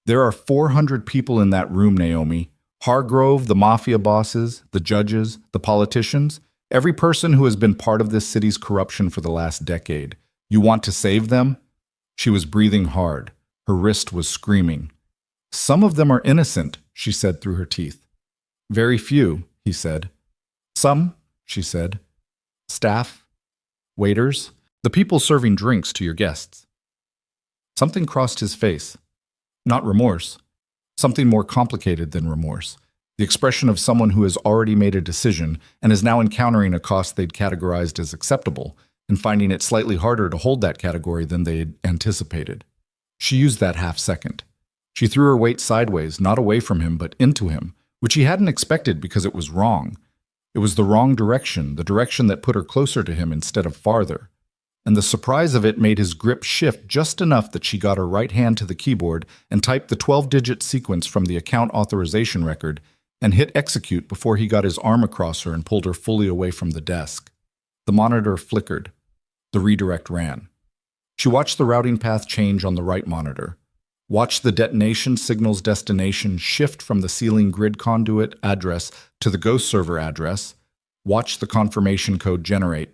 "There are 400 people in that room, Naomi. Hargrove, the mafia bosses, the judges, the politicians, every person who has been part of this city's corruption for the last decade. You want to save them?" She was breathing hard. Her wrist was screaming. "Some of them are innocent," she said through her teeth. "Very few," he said. "Some," she said. "Staff, waiters, the people serving drinks to your guests." Something crossed his face. Not remorse. Something more complicated than remorse. The expression of someone who has already made a decision and is now encountering a cost they'd categorized as acceptable and finding it slightly harder to hold that category than they'd anticipated. She used that half-second. She threw her weight sideways, not away from him, but into him, which he hadn't expected because it was wrong. It was the wrong direction, the direction that put her closer to him instead of farther. And the surprise of it made his grip shift just enough that she got her right hand to the keyboard and typed the 12-digit sequence from the account authorization record and hit execute before he got his arm across her and pulled her fully away from the desk. The monitor flickered. The redirect ran. She watched the routing path change on the right monitor. Watched the detonation signal's destination shift from the ceiling grid conduit address to the ghost server address. Watched the confirmation code generate.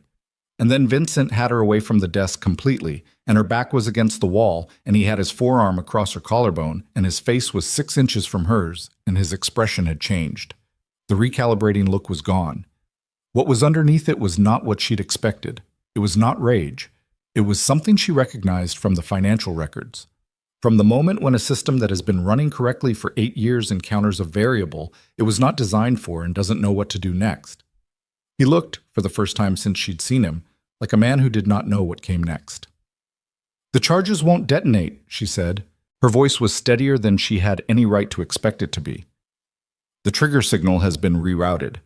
And then Vincent had her away from the desk completely, and her back was against the wall, and he had his forearm across her collarbone, and his face was 6 inches from hers, and his expression had changed. The recalibrating look was gone. What was underneath it was not what she'd expected. It was not rage. It was something she recognized from the financial records. From the moment when a system that has been running correctly for 8 years encounters a variable it was not designed for and doesn't know what to do next. He looked, for the first time since she'd seen him, like a man who did not know what came next. "The charges won't detonate," she said. Her voice was steadier than she had any right to expect it to be. "The trigger signal has been rerouted.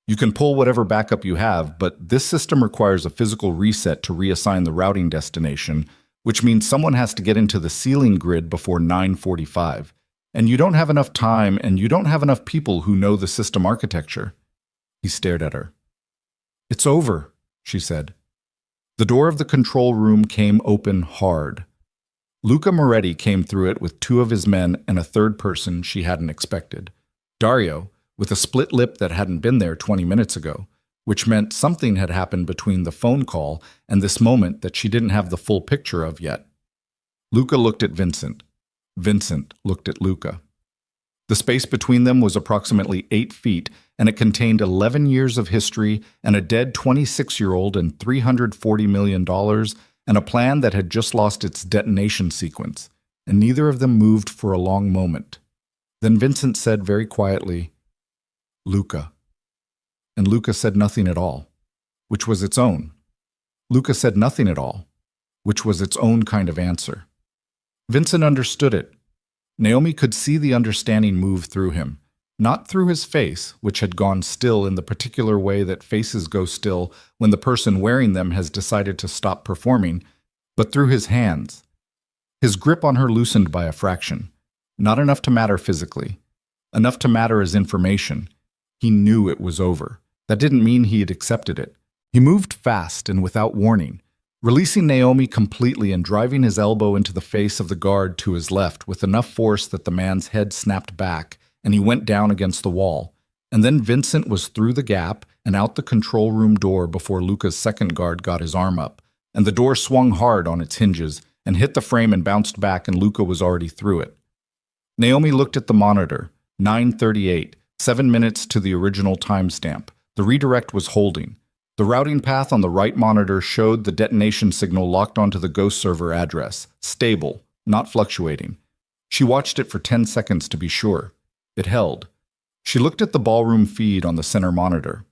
You can pull whatever backup you have, but this system requires a physical reset to reassign the routing destination, which means someone has to get into the ceiling grid before 9:45. And you don't have enough time, and you don't have enough people who know the system architecture." He stared at her. "It's over," she said. The door of the control room came open hard. Luca Moretti came through it with 2 of his men and a third person she hadn't expected. Dario, with a split lip that hadn't been there 20 minutes ago. which meant something had happened between the phone call and this moment that she didn't have the full picture of yet. Luca looked at Vincent. Vincent looked at Luca. The space between them was approximately 8 feet, and it contained 11 years of history and a dead 26-year-old and $340 million and a plan that had just lost its detonation sequence, and neither of them moved for a long moment. Then Vincent said very quietly, "Luca." And Luca said nothing at all, which was its own. Luca said nothing at all, which was its own kind of answer. Vincent understood it. Naomi could see the understanding move through him, not through his face, which had gone still in the particular way that faces go still when the person wearing them has decided to stop performing, but through his hands. His grip on her loosened by a fraction, not enough to matter physically, enough to matter as information. He knew it was over. That didn't mean he had accepted it. He moved fast and without warning, releasing Naomi completely and driving his elbow into the face of the guard to his left with enough force that the man's head snapped back and he went down against the wall. And then Vincent was through the gap and out the control room door before Luca's second guard got his arm up, and the door swung hard on its hinges and hit the frame and bounced back, and Luca was already through it. Naomi looked at the monitor. 9:38, 7 minutes to the original timestamp. The redirect was holding. The routing path on the right monitor showed the detonation signal locked onto the ghost server address. Stable, not fluctuating. She watched it for 10 seconds to be sure. It held. She looked at the ballroom feed on the center monitor.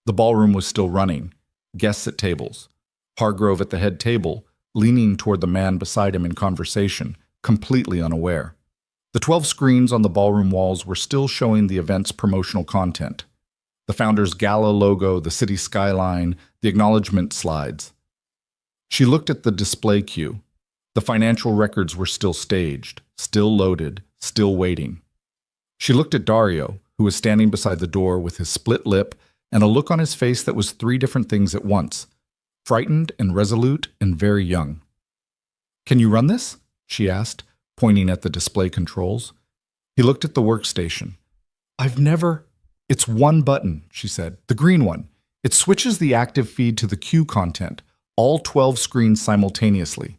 The ballroom was still running. Guests at tables. Hargrove at the head table, leaning toward the man beside him in conversation, completely unaware. The 12 screens on the ballroom walls were still showing the event's promotional content. The founder's gala logo, the city skyline, the acknowledgement slides. She looked at the display queue. The financial records were still staged, still loaded, still waiting. She looked at Dario, who was standing beside the door with his split lip and a look on his face that was 3 different things at once: frightened and resolute and very young. "Can you run this?" she asked, pointing at the display controls. He looked at the workstation. "It's one button," she said, "the green one. It switches the active feed to the queue content, all 12 screens simultaneously."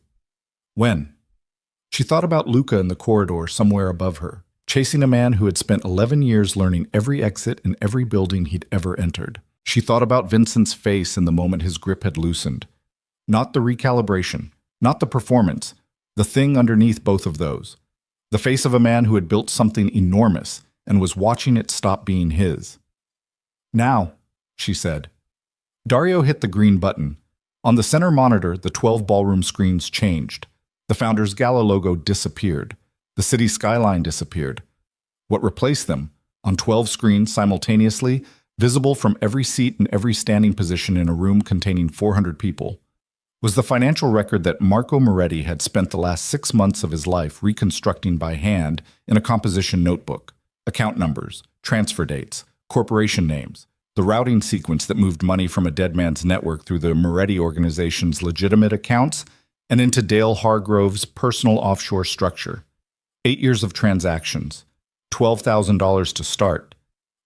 "When?" She thought about Luca in the corridor somewhere above her, chasing a man who had spent 11 years learning every exit in every building he'd ever entered. She thought about Vincent's face in the moment his grip had loosened. Not the recalibration, not the performance, the thing underneath both of those. The face of a man who had built something enormous and was watching it stop being his. "Now," she said. Dario hit the green button. On the center monitor, the 12 ballroom screens changed. The founder's gala logo disappeared. The city skyline disappeared. What replaced them, on 12 screens simultaneously, visible from every seat and every standing position in a room containing 400 people, was the financial record that Marco Moretti had spent the last 6 months of his life reconstructing by hand in a composition notebook. Account numbers, transfer dates, corporation names, the routing sequence that moved money from a dead man's network through the Moretti organization's legitimate accounts and into Dale Hargrove's personal offshore structure. 8 years of transactions, $12,000 to start,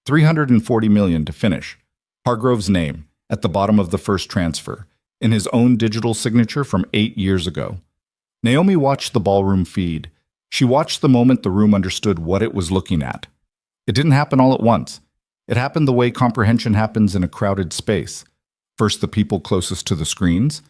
$340 million to finish. Hargrove's name at the bottom of the first transfer, in his own digital signature from 8 years ago. Naomi watched the ballroom feed. She watched the moment the room understood what it was looking at. It didn't happen all at once. It happened the way comprehension happens in a crowded space. First the people closest to the screens,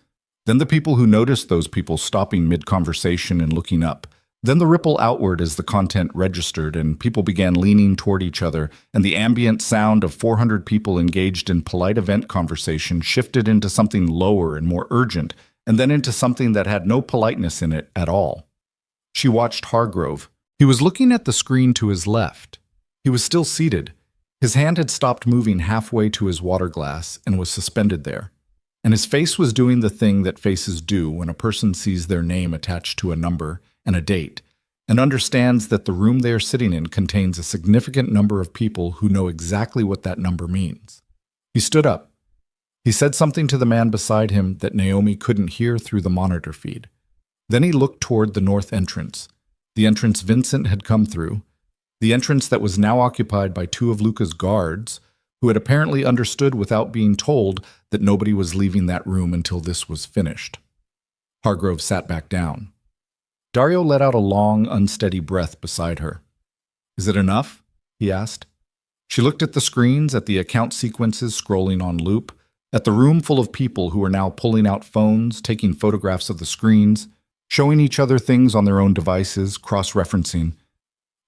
then the people who noticed those people stopping mid-conversation and looking up, then the ripple outward as the content registered and people began leaning toward each other, and the ambient sound of 400 people engaged in polite event conversation shifted into something lower and more urgent, and then into something that had no politeness in it at all. She watched Hargrove. He was looking at the screen to his left. He was still seated. His hand had stopped moving halfway to his water glass and was suspended there. And his face was doing the thing that faces do when a person sees their name attached to a number and a date, and understands that the room they are sitting in contains a significant number of people who know exactly what that number means. He stood up. He said something to the man beside him that Naomi couldn't hear through the monitor feed. Then he looked toward the north entrance, the entrance Vincent had come through, the entrance that was now occupied by 2 of Luca's guards, who had apparently understood without being told that nobody was leaving that room until this was finished. Hargrove sat back down. Dario let out a long, unsteady breath beside her. "Is it enough?" he asked. She looked at the screens, at the account sequences scrolling on loop, at the room full of people who were now pulling out phones, taking photographs of the screens, showing each other things on their own devices, cross-referencing,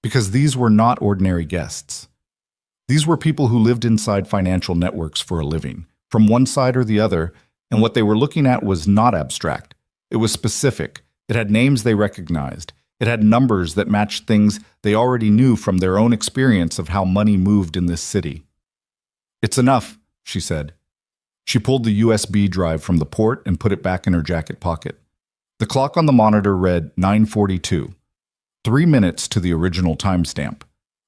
because these were not ordinary guests. These were people who lived inside financial networks for a living, from one side or the other, and what they were looking at was not abstract. It was specific. It had names they recognized. It had numbers that matched things they already knew from their own experience of how money moved in this city. "It's enough," she said. She pulled the USB drive from the port and put it back in her jacket pocket. The clock on the monitor read 9:42, 3 minutes to the original timestamp.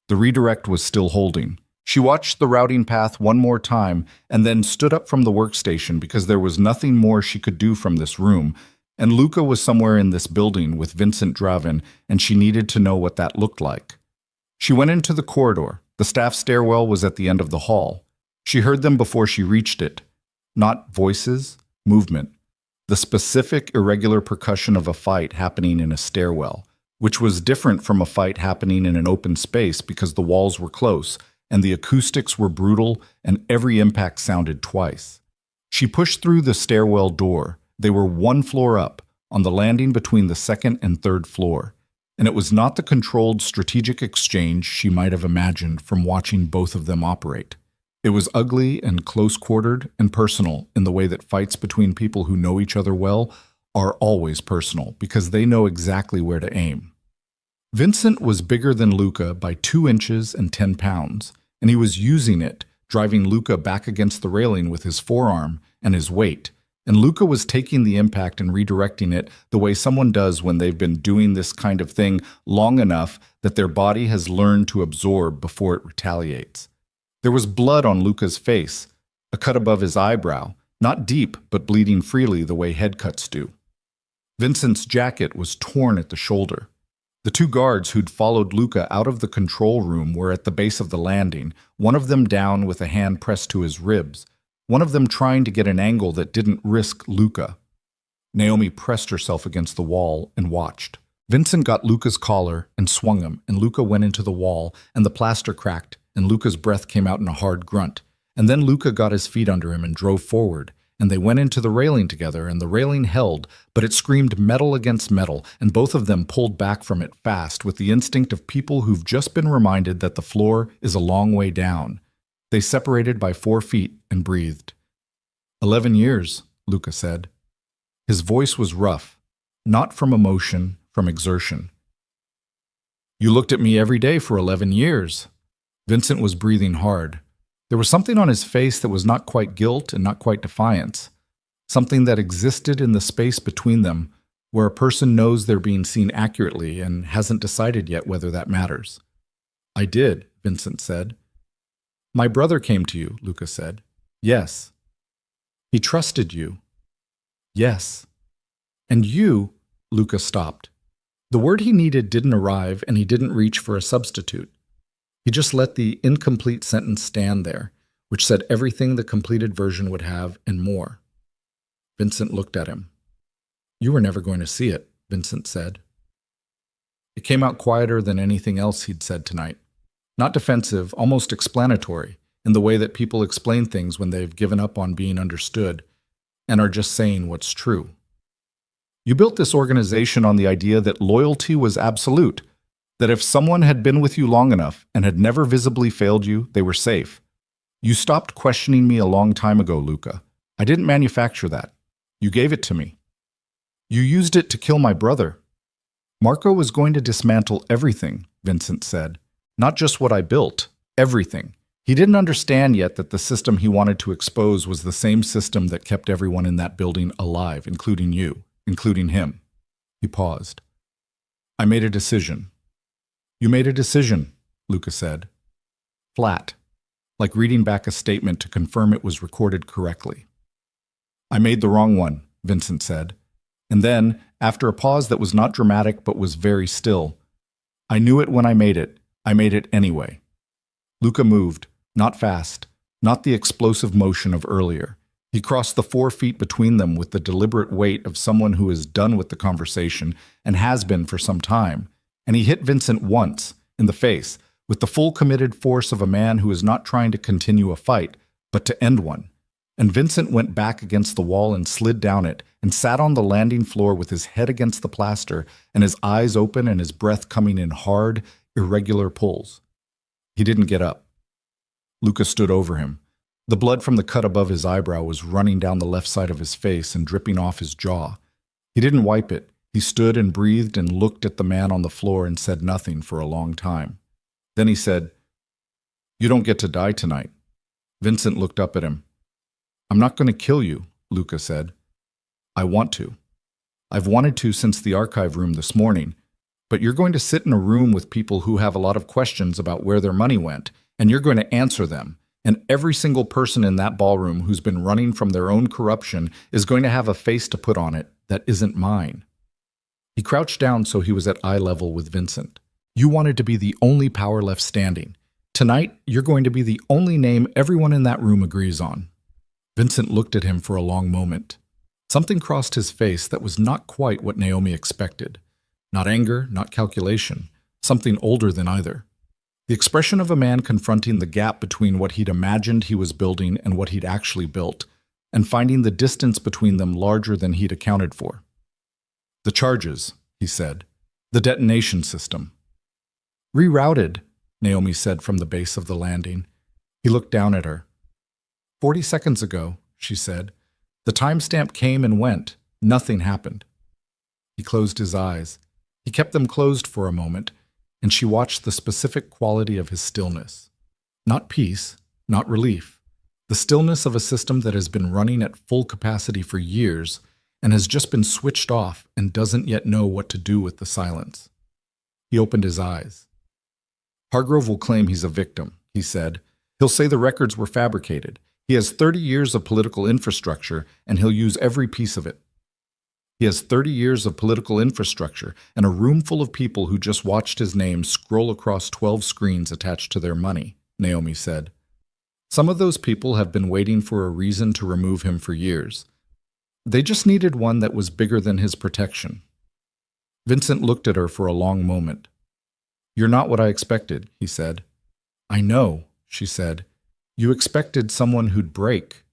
The redirect was still holding. She watched the routing path one more time and then stood up from the workstation because there was nothing more she could do from this room, and Luca was somewhere in this building with Vincent Dravin, and she needed to know what that looked like. She went into the corridor. The staff stairwell was at the end of the hall. She heard them before she reached it. Not voices, movement. The specific, irregular percussion of a fight happening in a stairwell, which was different from a fight happening in an open space because the walls were close, and the acoustics were brutal, and every impact sounded twice. She pushed through the stairwell door. They were one floor up, on the landing between the second and third floor, and it was not the controlled strategic exchange she might have imagined from watching both of them operate. It was ugly and close-quartered and personal in the way that fights between people who know each other well are always personal because they know exactly where to aim. Vincent was bigger than Luca by 2 inches and 10 pounds, and he was using it, driving Luca back against the railing with his forearm and his weight, and Luca was taking the impact and redirecting it the way someone does when they've been doing this kind of thing long enough that their body has learned to absorb before it retaliates. There was blood on Luca's face, a cut above his eyebrow, not deep but bleeding freely the way head cuts do. Vincent's jacket was torn at the shoulder. The 2 guards who'd followed Luca out of the control room were at the base of the landing, one of them down with a hand pressed to his ribs, one of them trying to get an angle that didn't risk Luca. Naomi pressed herself against the wall and watched. Vincent got Luca's collar and swung him, and Luca went into the wall, and the plaster cracked, and Luca's breath came out in a hard grunt. And then Luca got his feet under him and drove forward, and they went into the railing together, and the railing held, but it screamed metal against metal, and both of them pulled back from it fast with the instinct of people who've just been reminded that the floor is a long way down. They separated by 4 feet and breathed. 11 years, Luca said. His voice was rough, not from emotion, from exertion. You looked at me every day for 11 years. Vincent was breathing hard. There was something on his face that was not quite guilt and not quite defiance, something that existed in the space between them, where a person knows they're being seen accurately and hasn't decided yet whether that matters. I did, Vincent said. My brother came to you, Luca said. Yes. He trusted you. Yes. And you, Luca stopped. The word he needed didn't arrive, and he didn't reach for a substitute. He just let the incomplete sentence stand there, which said everything the completed version would have and more. Vincent looked at him. You were never going to see it, Vincent said. It came out quieter than anything else he'd said tonight. Not defensive, almost explanatory, in the way that people explain things when they've given up on being understood and are just saying what's true. You built this organization on the idea that loyalty was absolute, that if someone had been with you long enough and had never visibly failed you, they were safe. You stopped questioning me a long time ago, Luca. I didn't manufacture that. You gave it to me. You used it to kill my brother. Marco was going to dismantle everything, Vincent said. Not just what I built, everything. He didn't understand yet that the system he wanted to expose was the same system that kept everyone in that building alive, including you, including him. He paused. I made a decision. You made a decision, Luca said. Flat, like reading back a statement to confirm it was recorded correctly. I made the wrong one, Vincent said. And then, after a pause that was not dramatic but was very still, I knew it when I made it. I made it anyway. Luca moved, not fast, not the explosive motion of earlier. He crossed the 4 feet between them with the deliberate weight of someone who is done with the conversation and has been for some time, and he hit Vincent once, in the face, with the full committed force of a man who is not trying to continue a fight, but to end one. And Vincent went back against the wall and slid down it, and sat on the landing floor with his head against the plaster and his eyes open and his breath coming in hard, irregular pulls. He didn't get up. Luca stood over him. The blood from the cut above his eyebrow was running down the left side of his face and dripping off his jaw. He didn't wipe it. He stood and breathed and looked at the man on the floor and said nothing for a long time. Then he said, "You don't get to die tonight." Vincent looked up at him. "I'm not going to kill you," Luca said. "I want to. I've wanted to since the archive room this morning, but you're going to sit in a room with people who have a lot of questions about where their money went, and you're going to answer them. And every single person in that ballroom who's been running from their own corruption is going to have a face to put on it that isn't mine." He crouched down so he was at eye level with Vincent. "You wanted to be the only power left standing. Tonight, you're going to be the only name everyone in that room agrees on." Vincent looked at him for a long moment. Something crossed his face that was not quite what Naomi expected. Not anger, not calculation, something older than either. The expression of a man confronting the gap between what he'd imagined he was building and what he'd actually built, and finding the distance between them larger than he'd accounted for. "The charges," he said. "The detonation system." "Rerouted," Naomi said from the base of the landing. He looked down at her. 40 seconds ago," she said. "The timestamp came and went. Nothing happened." He closed his eyes. He kept them closed for a moment, and she watched the specific quality of his stillness. Not peace, not relief. The stillness of a system that has been running at full capacity for years and has just been switched off and doesn't yet know what to do with the silence. He opened his eyes. "Hargrove will claim he's a victim," he said. "He'll say the records were fabricated. He has 30 years of political infrastructure, and he'll use every piece of it." He has 30 years of political infrastructure and a room full of people who just watched his name scroll across 12 screens attached to their money, Naomi said. Some of those people have been waiting for a reason to remove him for years. They just needed one that was bigger than his protection. Vincent looked at her for a long moment. "You're not what I expected," he said. "I know," she said. "You expected someone who'd break."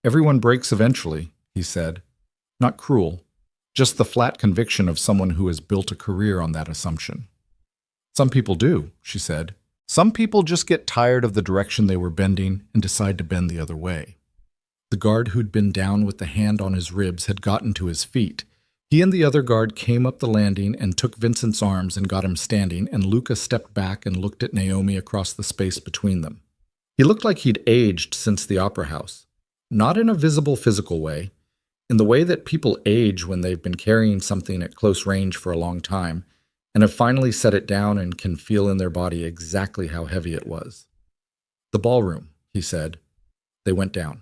"Everyone breaks eventually," he said. "Not cruel, just the flat conviction of someone who has built a career on that assumption." "Some people do," she said. "Some people just get tired of the direction they were bending and decide to bend the other way." The guard who'd been down with the hand on his ribs had gotten to his feet. He and the other guard came up the landing and took Vincent's arms and got him standing, and Luca stepped back and looked at Naomi across the space between them. He looked like he'd aged since the opera house. Not in a visible physical way, in the way that people age when they've been carrying something at close range for a long time and have finally set it down and can feel in their body exactly how heavy it was. "The ballroom," he said. They went down.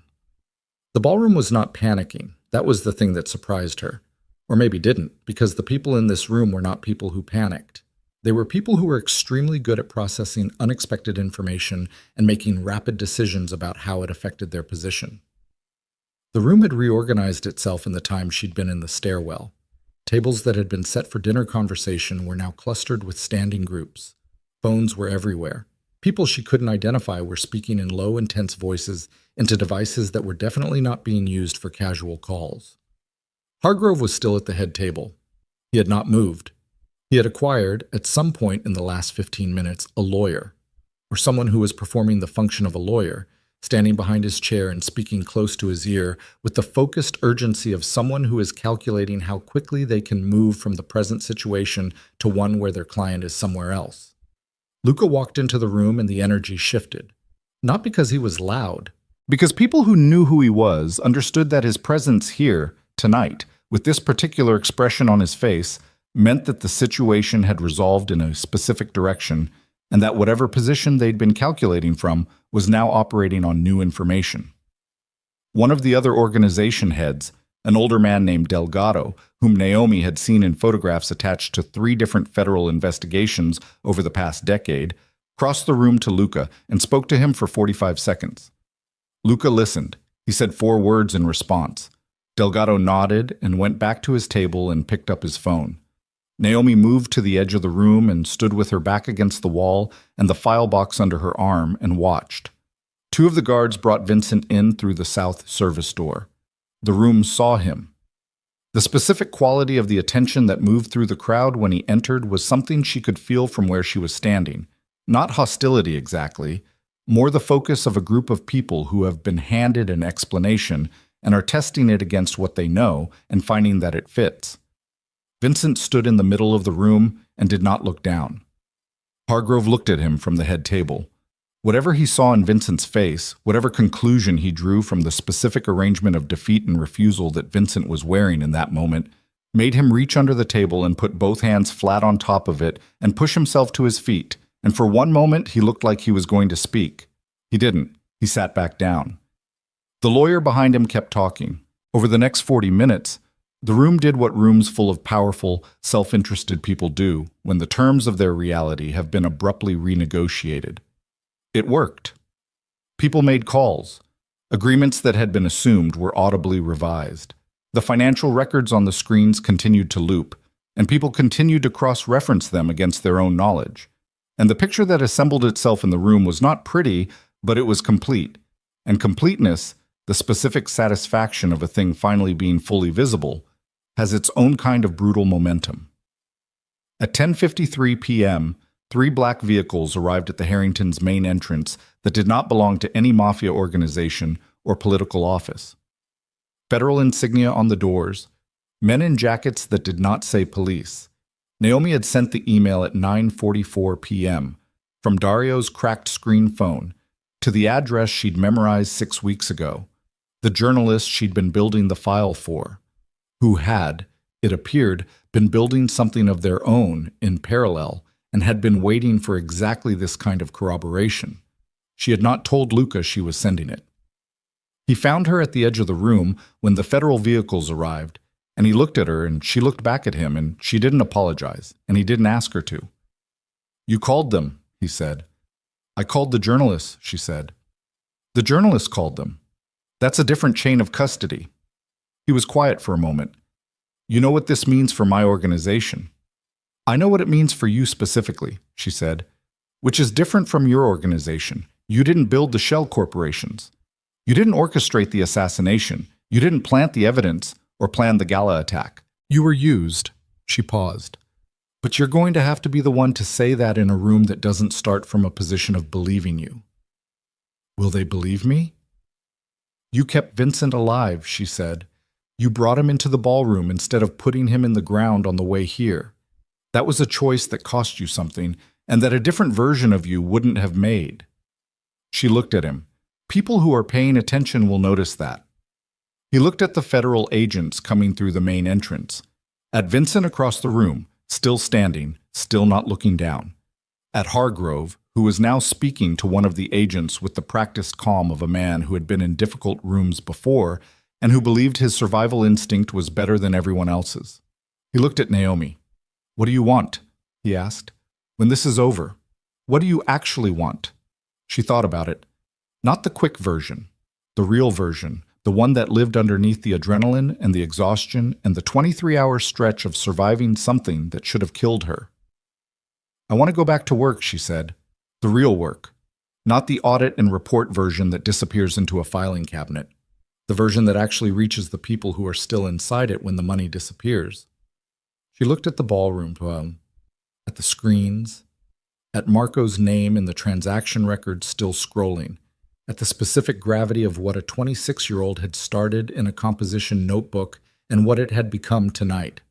The ballroom was not panicking. That was the thing that surprised her. Or maybe didn't, because the people in this room were not people who panicked. They were people who were extremely good at processing unexpected information and making rapid decisions about how it affected their position. The room had reorganized itself in the time she'd been in the stairwell. Tables that had been set for dinner conversation were now clustered with standing groups. Phones were everywhere. People she couldn't identify were speaking in low, intense voices into devices that were definitely not being used for casual calls. Hargrove was still at the head table. He had not moved. He had acquired, at some point in the last 15 minutes, a lawyer, or someone who was performing the function of a lawyer, standing behind his chair and speaking close to his ear with the focused urgency of someone who is calculating how quickly they can move from the present situation to one where their client is somewhere else. Luca walked into the room and the energy shifted. Not because he was loud, because people who knew who he was understood that his presence here, tonight, with this particular expression on his face, meant that the situation had resolved in a specific direction, and that whatever position they'd been calculating from was now operating on new information. One of the other organization heads, an older man named Delgado, whom Naomi had seen in photographs attached to 3 different federal investigations over the past decade, crossed the room to Luca, and spoke to him for 45 seconds. Luca listened. He said 4 words in response. Delgado nodded and went back to his table and picked up his phone. Naomi moved to the edge of the room and stood with her back against the wall and the file box under her arm and watched. 2 of the guards brought Vincent in through the south service door. The room saw him. The specific quality of the attention that moved through the crowd when he entered was something she could feel from where she was standing. Not hostility exactly, more the focus of a group of people who have been handed an explanation and are testing it against what they know and finding that it fits. Vincent stood in the middle of the room and did not look down. Hargrove looked at him from the head table. Whatever he saw in Vincent's face, whatever conclusion he drew from the specific arrangement of defeat and refusal that Vincent was wearing in that moment, made him reach under the table and put both hands flat on top of it and push himself to his feet, and for one moment he looked like he was going to speak. He didn't. He sat back down. The lawyer behind him kept talking. Over the next 40 minutes, the room did what rooms full of powerful, self-interested people do when the terms of their reality have been abruptly renegotiated. It worked. People made calls. Agreements that had been assumed were audibly revised. The financial records on the screens continued to loop, and people continued to cross-reference them against their own knowledge. And the picture that assembled itself in the room was not pretty, but it was complete. And completeness, the specific satisfaction of a thing finally being fully visible, has its own kind of brutal momentum. At 10:53 p.m., 3 black vehicles arrived at the Harringtons' main entrance that did not belong to any mafia organization or political office. Federal insignia on the doors, men in jackets that did not say police. Naomi had sent the email at 9:44 p.m. from Dario's cracked screen phone to the address she'd memorized 6 weeks ago, the journalist she'd been building the file for, who had, it appeared, been building something of their own in parallel and had been waiting for exactly this kind of corroboration. She had not told Luca she was sending it. He found her at the edge of the room when the federal vehicles arrived, and he looked at her and she looked back at him, and she didn't apologize, and he didn't ask her to. "You called them," he said. "I called the journalists," she said. "The journalists called them. That's a different chain of custody." He was quiet for a moment. "You know what this means for my organization." "I know what it means for you specifically," she said, "which is different from your organization. You didn't build the shell corporations. You didn't orchestrate the assassination. You didn't plant the evidence or plan the gala attack. You were used." She paused. "But you're going to have to be the one to say that in a room that doesn't start from a position of believing you." "Will they believe me?" "You kept Vincent alive," she said. "You brought him into the ballroom instead of putting him in the ground on the way here. That was a choice that cost you something, and that a different version of you wouldn't have made." She looked at him. People who are paying attention will notice that. He looked at the federal agents coming through the main entrance, at Vincent across the room, still standing, still not looking down, at Hargrove, who was now speaking to one of the agents with the practiced calm of a man who had been in difficult rooms before and who believed his survival instinct was better than everyone else's. He looked at Naomi. "What do you want?" he asked. "When this is over, what do you actually want?" She thought about it. Not the quick version, the real version, the one that lived underneath the adrenaline and the exhaustion and the 23-hour stretch of surviving something that should have killed her. "I want to go back to work," she said. "The real work. Not the audit and report version that disappears into a filing cabinet. The version that actually reaches the people who are still inside it when the money disappears." She looked at the ballroom plan, at the screens, at Marco's name in the transaction record still scrolling, at the specific gravity of what a 26-year-old had started in a composition notebook and what it had become tonight.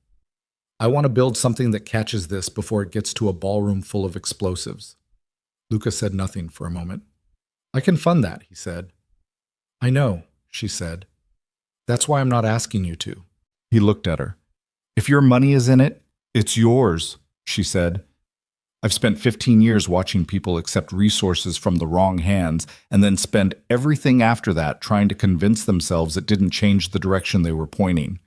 "I want to build something that catches this before it gets to a ballroom full of explosives." Luca said nothing for a moment. "I can fund that," he said. "I know," she said. "That's why I'm not asking you to." He looked at her. "If your money is in it, it's yours," she said. "I've spent 15 years watching people accept resources from the wrong hands and then spend everything after that trying to convince themselves it didn't change the direction they were pointing."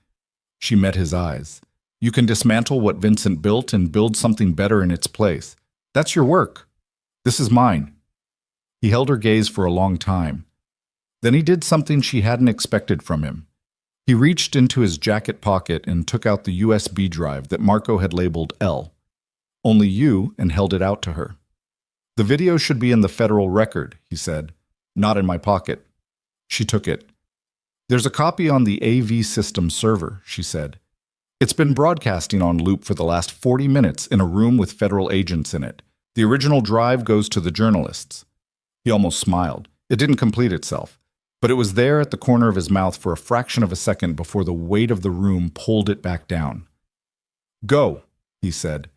She met his eyes. "You can dismantle what Vincent built and build something better in its place. That's your work. This is mine. He held her gaze for a long time. Then he did something she hadn't expected from him. He reached into his jacket pocket and took out the USB drive that Marco had labeled L. Only you, and held it out to her. The video should be in the federal record, he said. Not in my pocket. She took it. There's a copy on the AV system server, she said. It's been broadcasting on loop for the last 40 minutes in a room with federal agents in it. The original drive goes to the journalists. He almost smiled. It didn't complete itself, but it was there at the corner of his mouth for a fraction of a second before the weight of the room pulled it back down. Go, he said,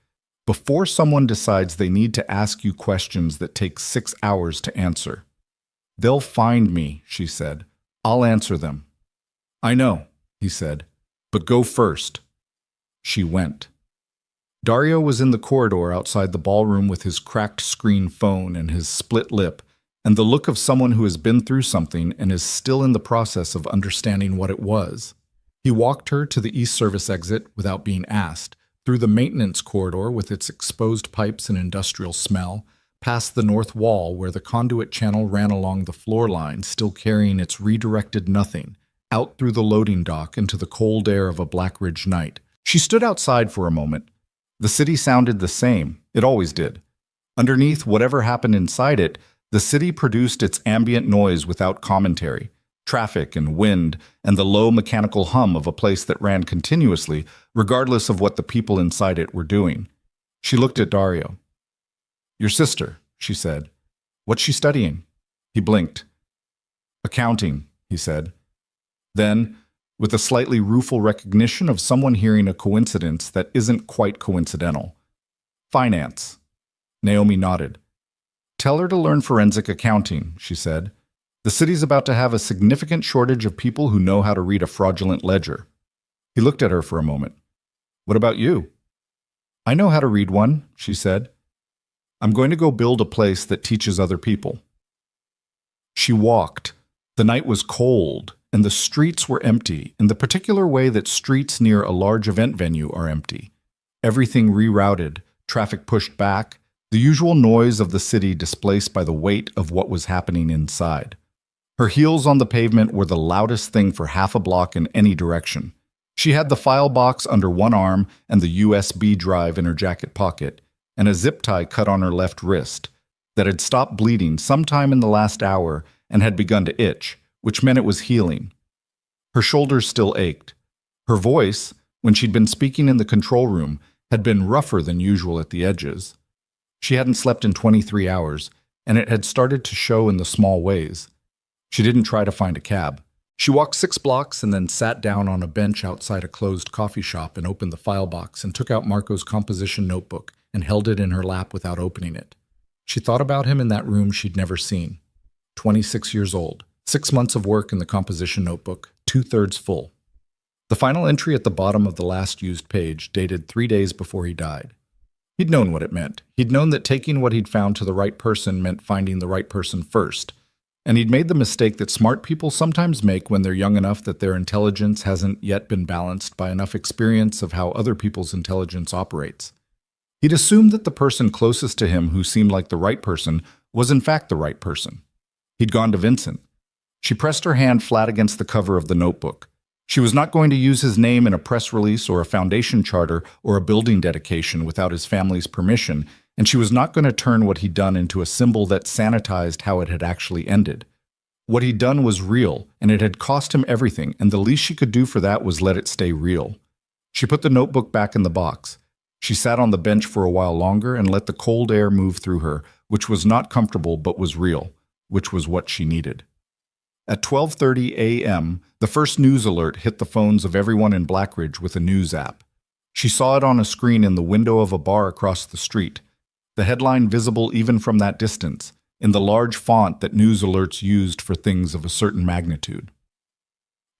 before someone decides they need to ask you questions that take 6 hours to answer. They'll find me, she said. I'll answer them. I know, he said, but go first. She went. Dario was in the corridor outside the ballroom with his cracked screen phone and his split lip, and the look of someone who has been through something and is still in the process of understanding what it was. He walked her to the East Service exit without being asked, through the maintenance corridor with its exposed pipes and industrial smell, past the north wall where the conduit channel ran along the floor line, still carrying its redirected nothing, out through the loading dock into the cold air of a Blackridge night. She stood outside for a moment. The city sounded the same. It always did. Underneath whatever happened inside it, the city produced its ambient noise without commentary, traffic and wind, and the low mechanical hum of a place that ran continuously, regardless of what the people inside it were doing. She looked at Dario. Your sister, she said. What's she studying? He blinked. Accounting, he said. Then, with a slightly rueful recognition of someone hearing a coincidence that isn't quite coincidental. Finance. Naomi nodded. Tell her to learn forensic accounting, she said. The city's about to have a significant shortage of people who know how to read a fraudulent ledger. He looked at her for a moment. What about you? I know how to read one, she said. I'm going to go build a place that teaches other people. She walked. The night was cold, and the streets were empty, in the particular way that streets near a large event venue are empty. Everything rerouted, traffic pushed back, the usual noise of the city displaced by the weight of what was happening inside. Her heels on the pavement were the loudest thing for half a block in any direction. She had the file box under one arm and the USB drive in her jacket pocket, and a zip tie cut on her left wrist that had stopped bleeding sometime in the last hour and had begun to itch, which meant it was healing. Her shoulders still ached. Her voice, when she'd been speaking in the control room, had been rougher than usual at the edges. She hadn't slept in 23 hours, and it had started to show in the small ways. She didn't try to find a cab. She walked 6 blocks and then sat down on a bench outside a closed coffee shop and opened the file box and took out Marco's composition notebook and held it in her lap without opening it. She thought about him in that room she'd never seen. 26 years old, 6 months of work in the composition notebook, 2/3 full. The final entry at the bottom of the last used page dated 3 days before he died. He'd known what it meant. He'd known that taking what he'd found to the right person meant finding the right person first. And he'd made the mistake that smart people sometimes make when they're young enough that their intelligence hasn't yet been balanced by enough experience of how other people's intelligence operates. He'd assumed that the person closest to him who seemed like the right person was in fact the right person. He'd gone to Vincent. She pressed her hand flat against the cover of the notebook. She was not going to use his name in a press release or a foundation charter or a building dedication without his family's permission, and she was not going to turn what he'd done into a symbol that sanitized how it had actually ended. What he'd done was real, and it had cost him everything, and the least she could do for that was let it stay real. She put the notebook back in the box. She sat on the bench for a while longer and let the cold air move through her, which was not comfortable but was real, which was what she needed. At 12:30 a.m., the first news alert hit the phones of everyone in Blackridge with a news app. She saw it on a screen in the window of a bar across the street, the headline visible even from that distance, in the large font that news alerts used for things of a certain magnitude.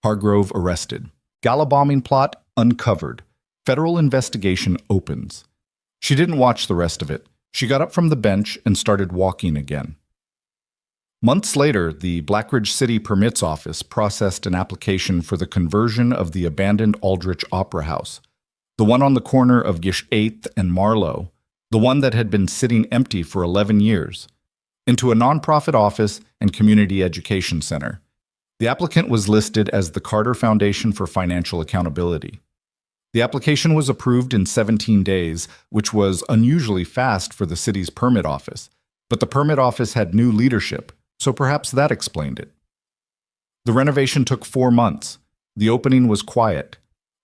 Hargrove arrested. Gala bombing plot uncovered. Federal investigation opens. She didn't watch the rest of it. She got up from the bench and started walking again. Months later, the Blackridge City Permits Office processed an application for the conversion of the abandoned Aldrich Opera House, the one on the corner of Gish 8th and Marlowe, the one that had been sitting empty for 11 years, into a nonprofit office and community education center. The applicant was listed as the Carter Foundation for Financial Accountability. The application was approved in 17 days, which was unusually fast for the city's permit office, but the permit office had new leadership, so perhaps that explained it. The renovation took 4 months. The opening was quiet.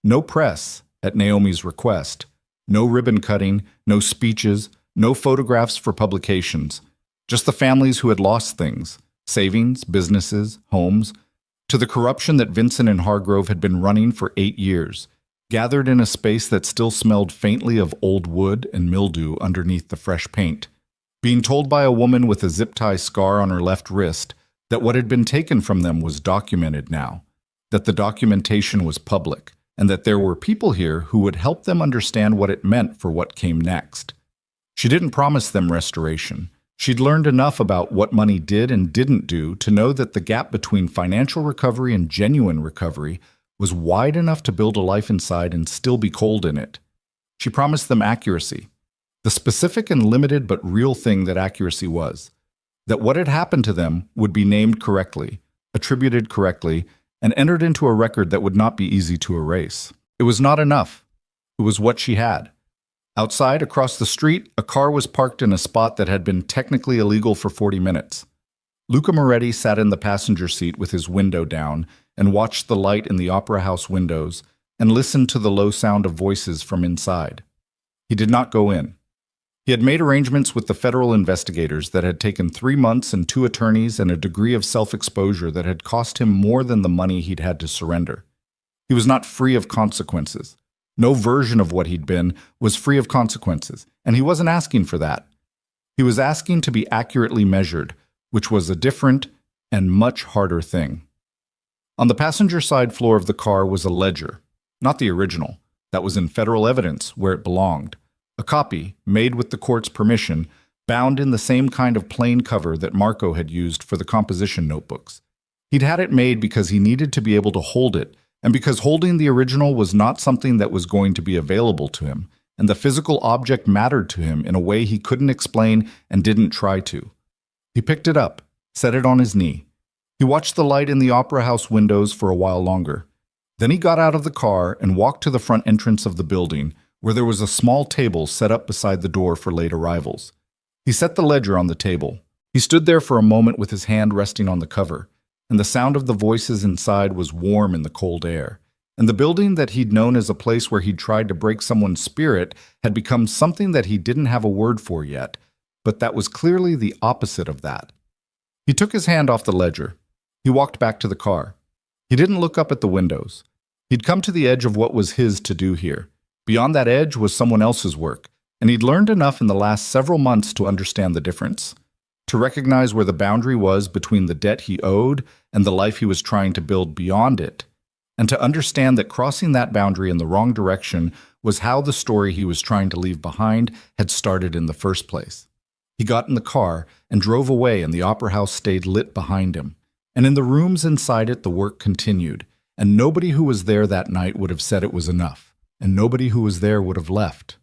No press, at Naomi's request. No ribbon cutting, no speeches, no photographs for publications. Just the families who had lost things, savings, businesses, homes, to the corruption that Vincent and Hargrove had been running for 8 years, gathered in a space that still smelled faintly of old wood and mildew underneath the fresh paint. Being told by a woman with a zip-tie scar on her left wrist that what had been taken from them was documented now, that the documentation was public, and that there were people here who would help them understand what it meant for what came next. She didn't promise them restoration. She'd learned enough about what money did and didn't do to know that the gap between financial recovery and genuine recovery was wide enough to build a life inside and still be cold in it. She promised them accuracy, the specific and limited but real thing that accuracy was, that what had happened to them would be named correctly, attributed correctly, and entered into a record that would not be easy to erase. It was not enough. It was what she had. Outside, across the street, a car was parked in a spot that had been technically illegal for 40 minutes. Luca Moretti sat in the passenger seat with his window down and watched the light in the opera house windows and listened to the low sound of voices from inside. He did not go in. He had made arrangements with the federal investigators that had taken 3 months and 2 attorneys and a degree of self-exposure that had cost him more than the money he'd had to surrender. He was not free of consequences. No version of what he'd been was free of consequences, and he wasn't asking for that. He was asking to be accurately measured, which was a different and much harder thing. On the passenger side floor of the car was a ledger, not the original, that was in federal evidence where it belonged. A copy, made with the court's permission, bound in the same kind of plain cover that Marco had used for the composition notebooks. He'd had it made because he needed to be able to hold it, and because holding the original was not something that was going to be available to him, and the physical object mattered to him in a way he couldn't explain and didn't try to. He picked it up, set it on his knee. He watched the light in the opera house windows for a while longer. Then he got out of the car and walked to the front entrance of the building, where there was a small table set up beside the door for late arrivals. He set the ledger on the table. He stood there for a moment with his hand resting on the cover, and the sound of the voices inside was warm in the cold air. And the building that he'd known as a place where he'd tried to break someone's spirit had become something that he didn't have a word for yet, but that was clearly the opposite of that. He took his hand off the ledger. He walked back to the car. He didn't look up at the windows. He'd come to the edge of what was his to do here. Beyond that edge was someone else's work, and he'd learned enough in the last several months to understand the difference, to recognize where the boundary was between the debt he owed and the life he was trying to build beyond it, and to understand that crossing that boundary in the wrong direction was how the story he was trying to leave behind had started in the first place. He got in the car and drove away, and the opera house stayed lit behind him. And in the rooms inside it, the work continued, and nobody who was there that night would have said it was enough, and nobody who was there would have left.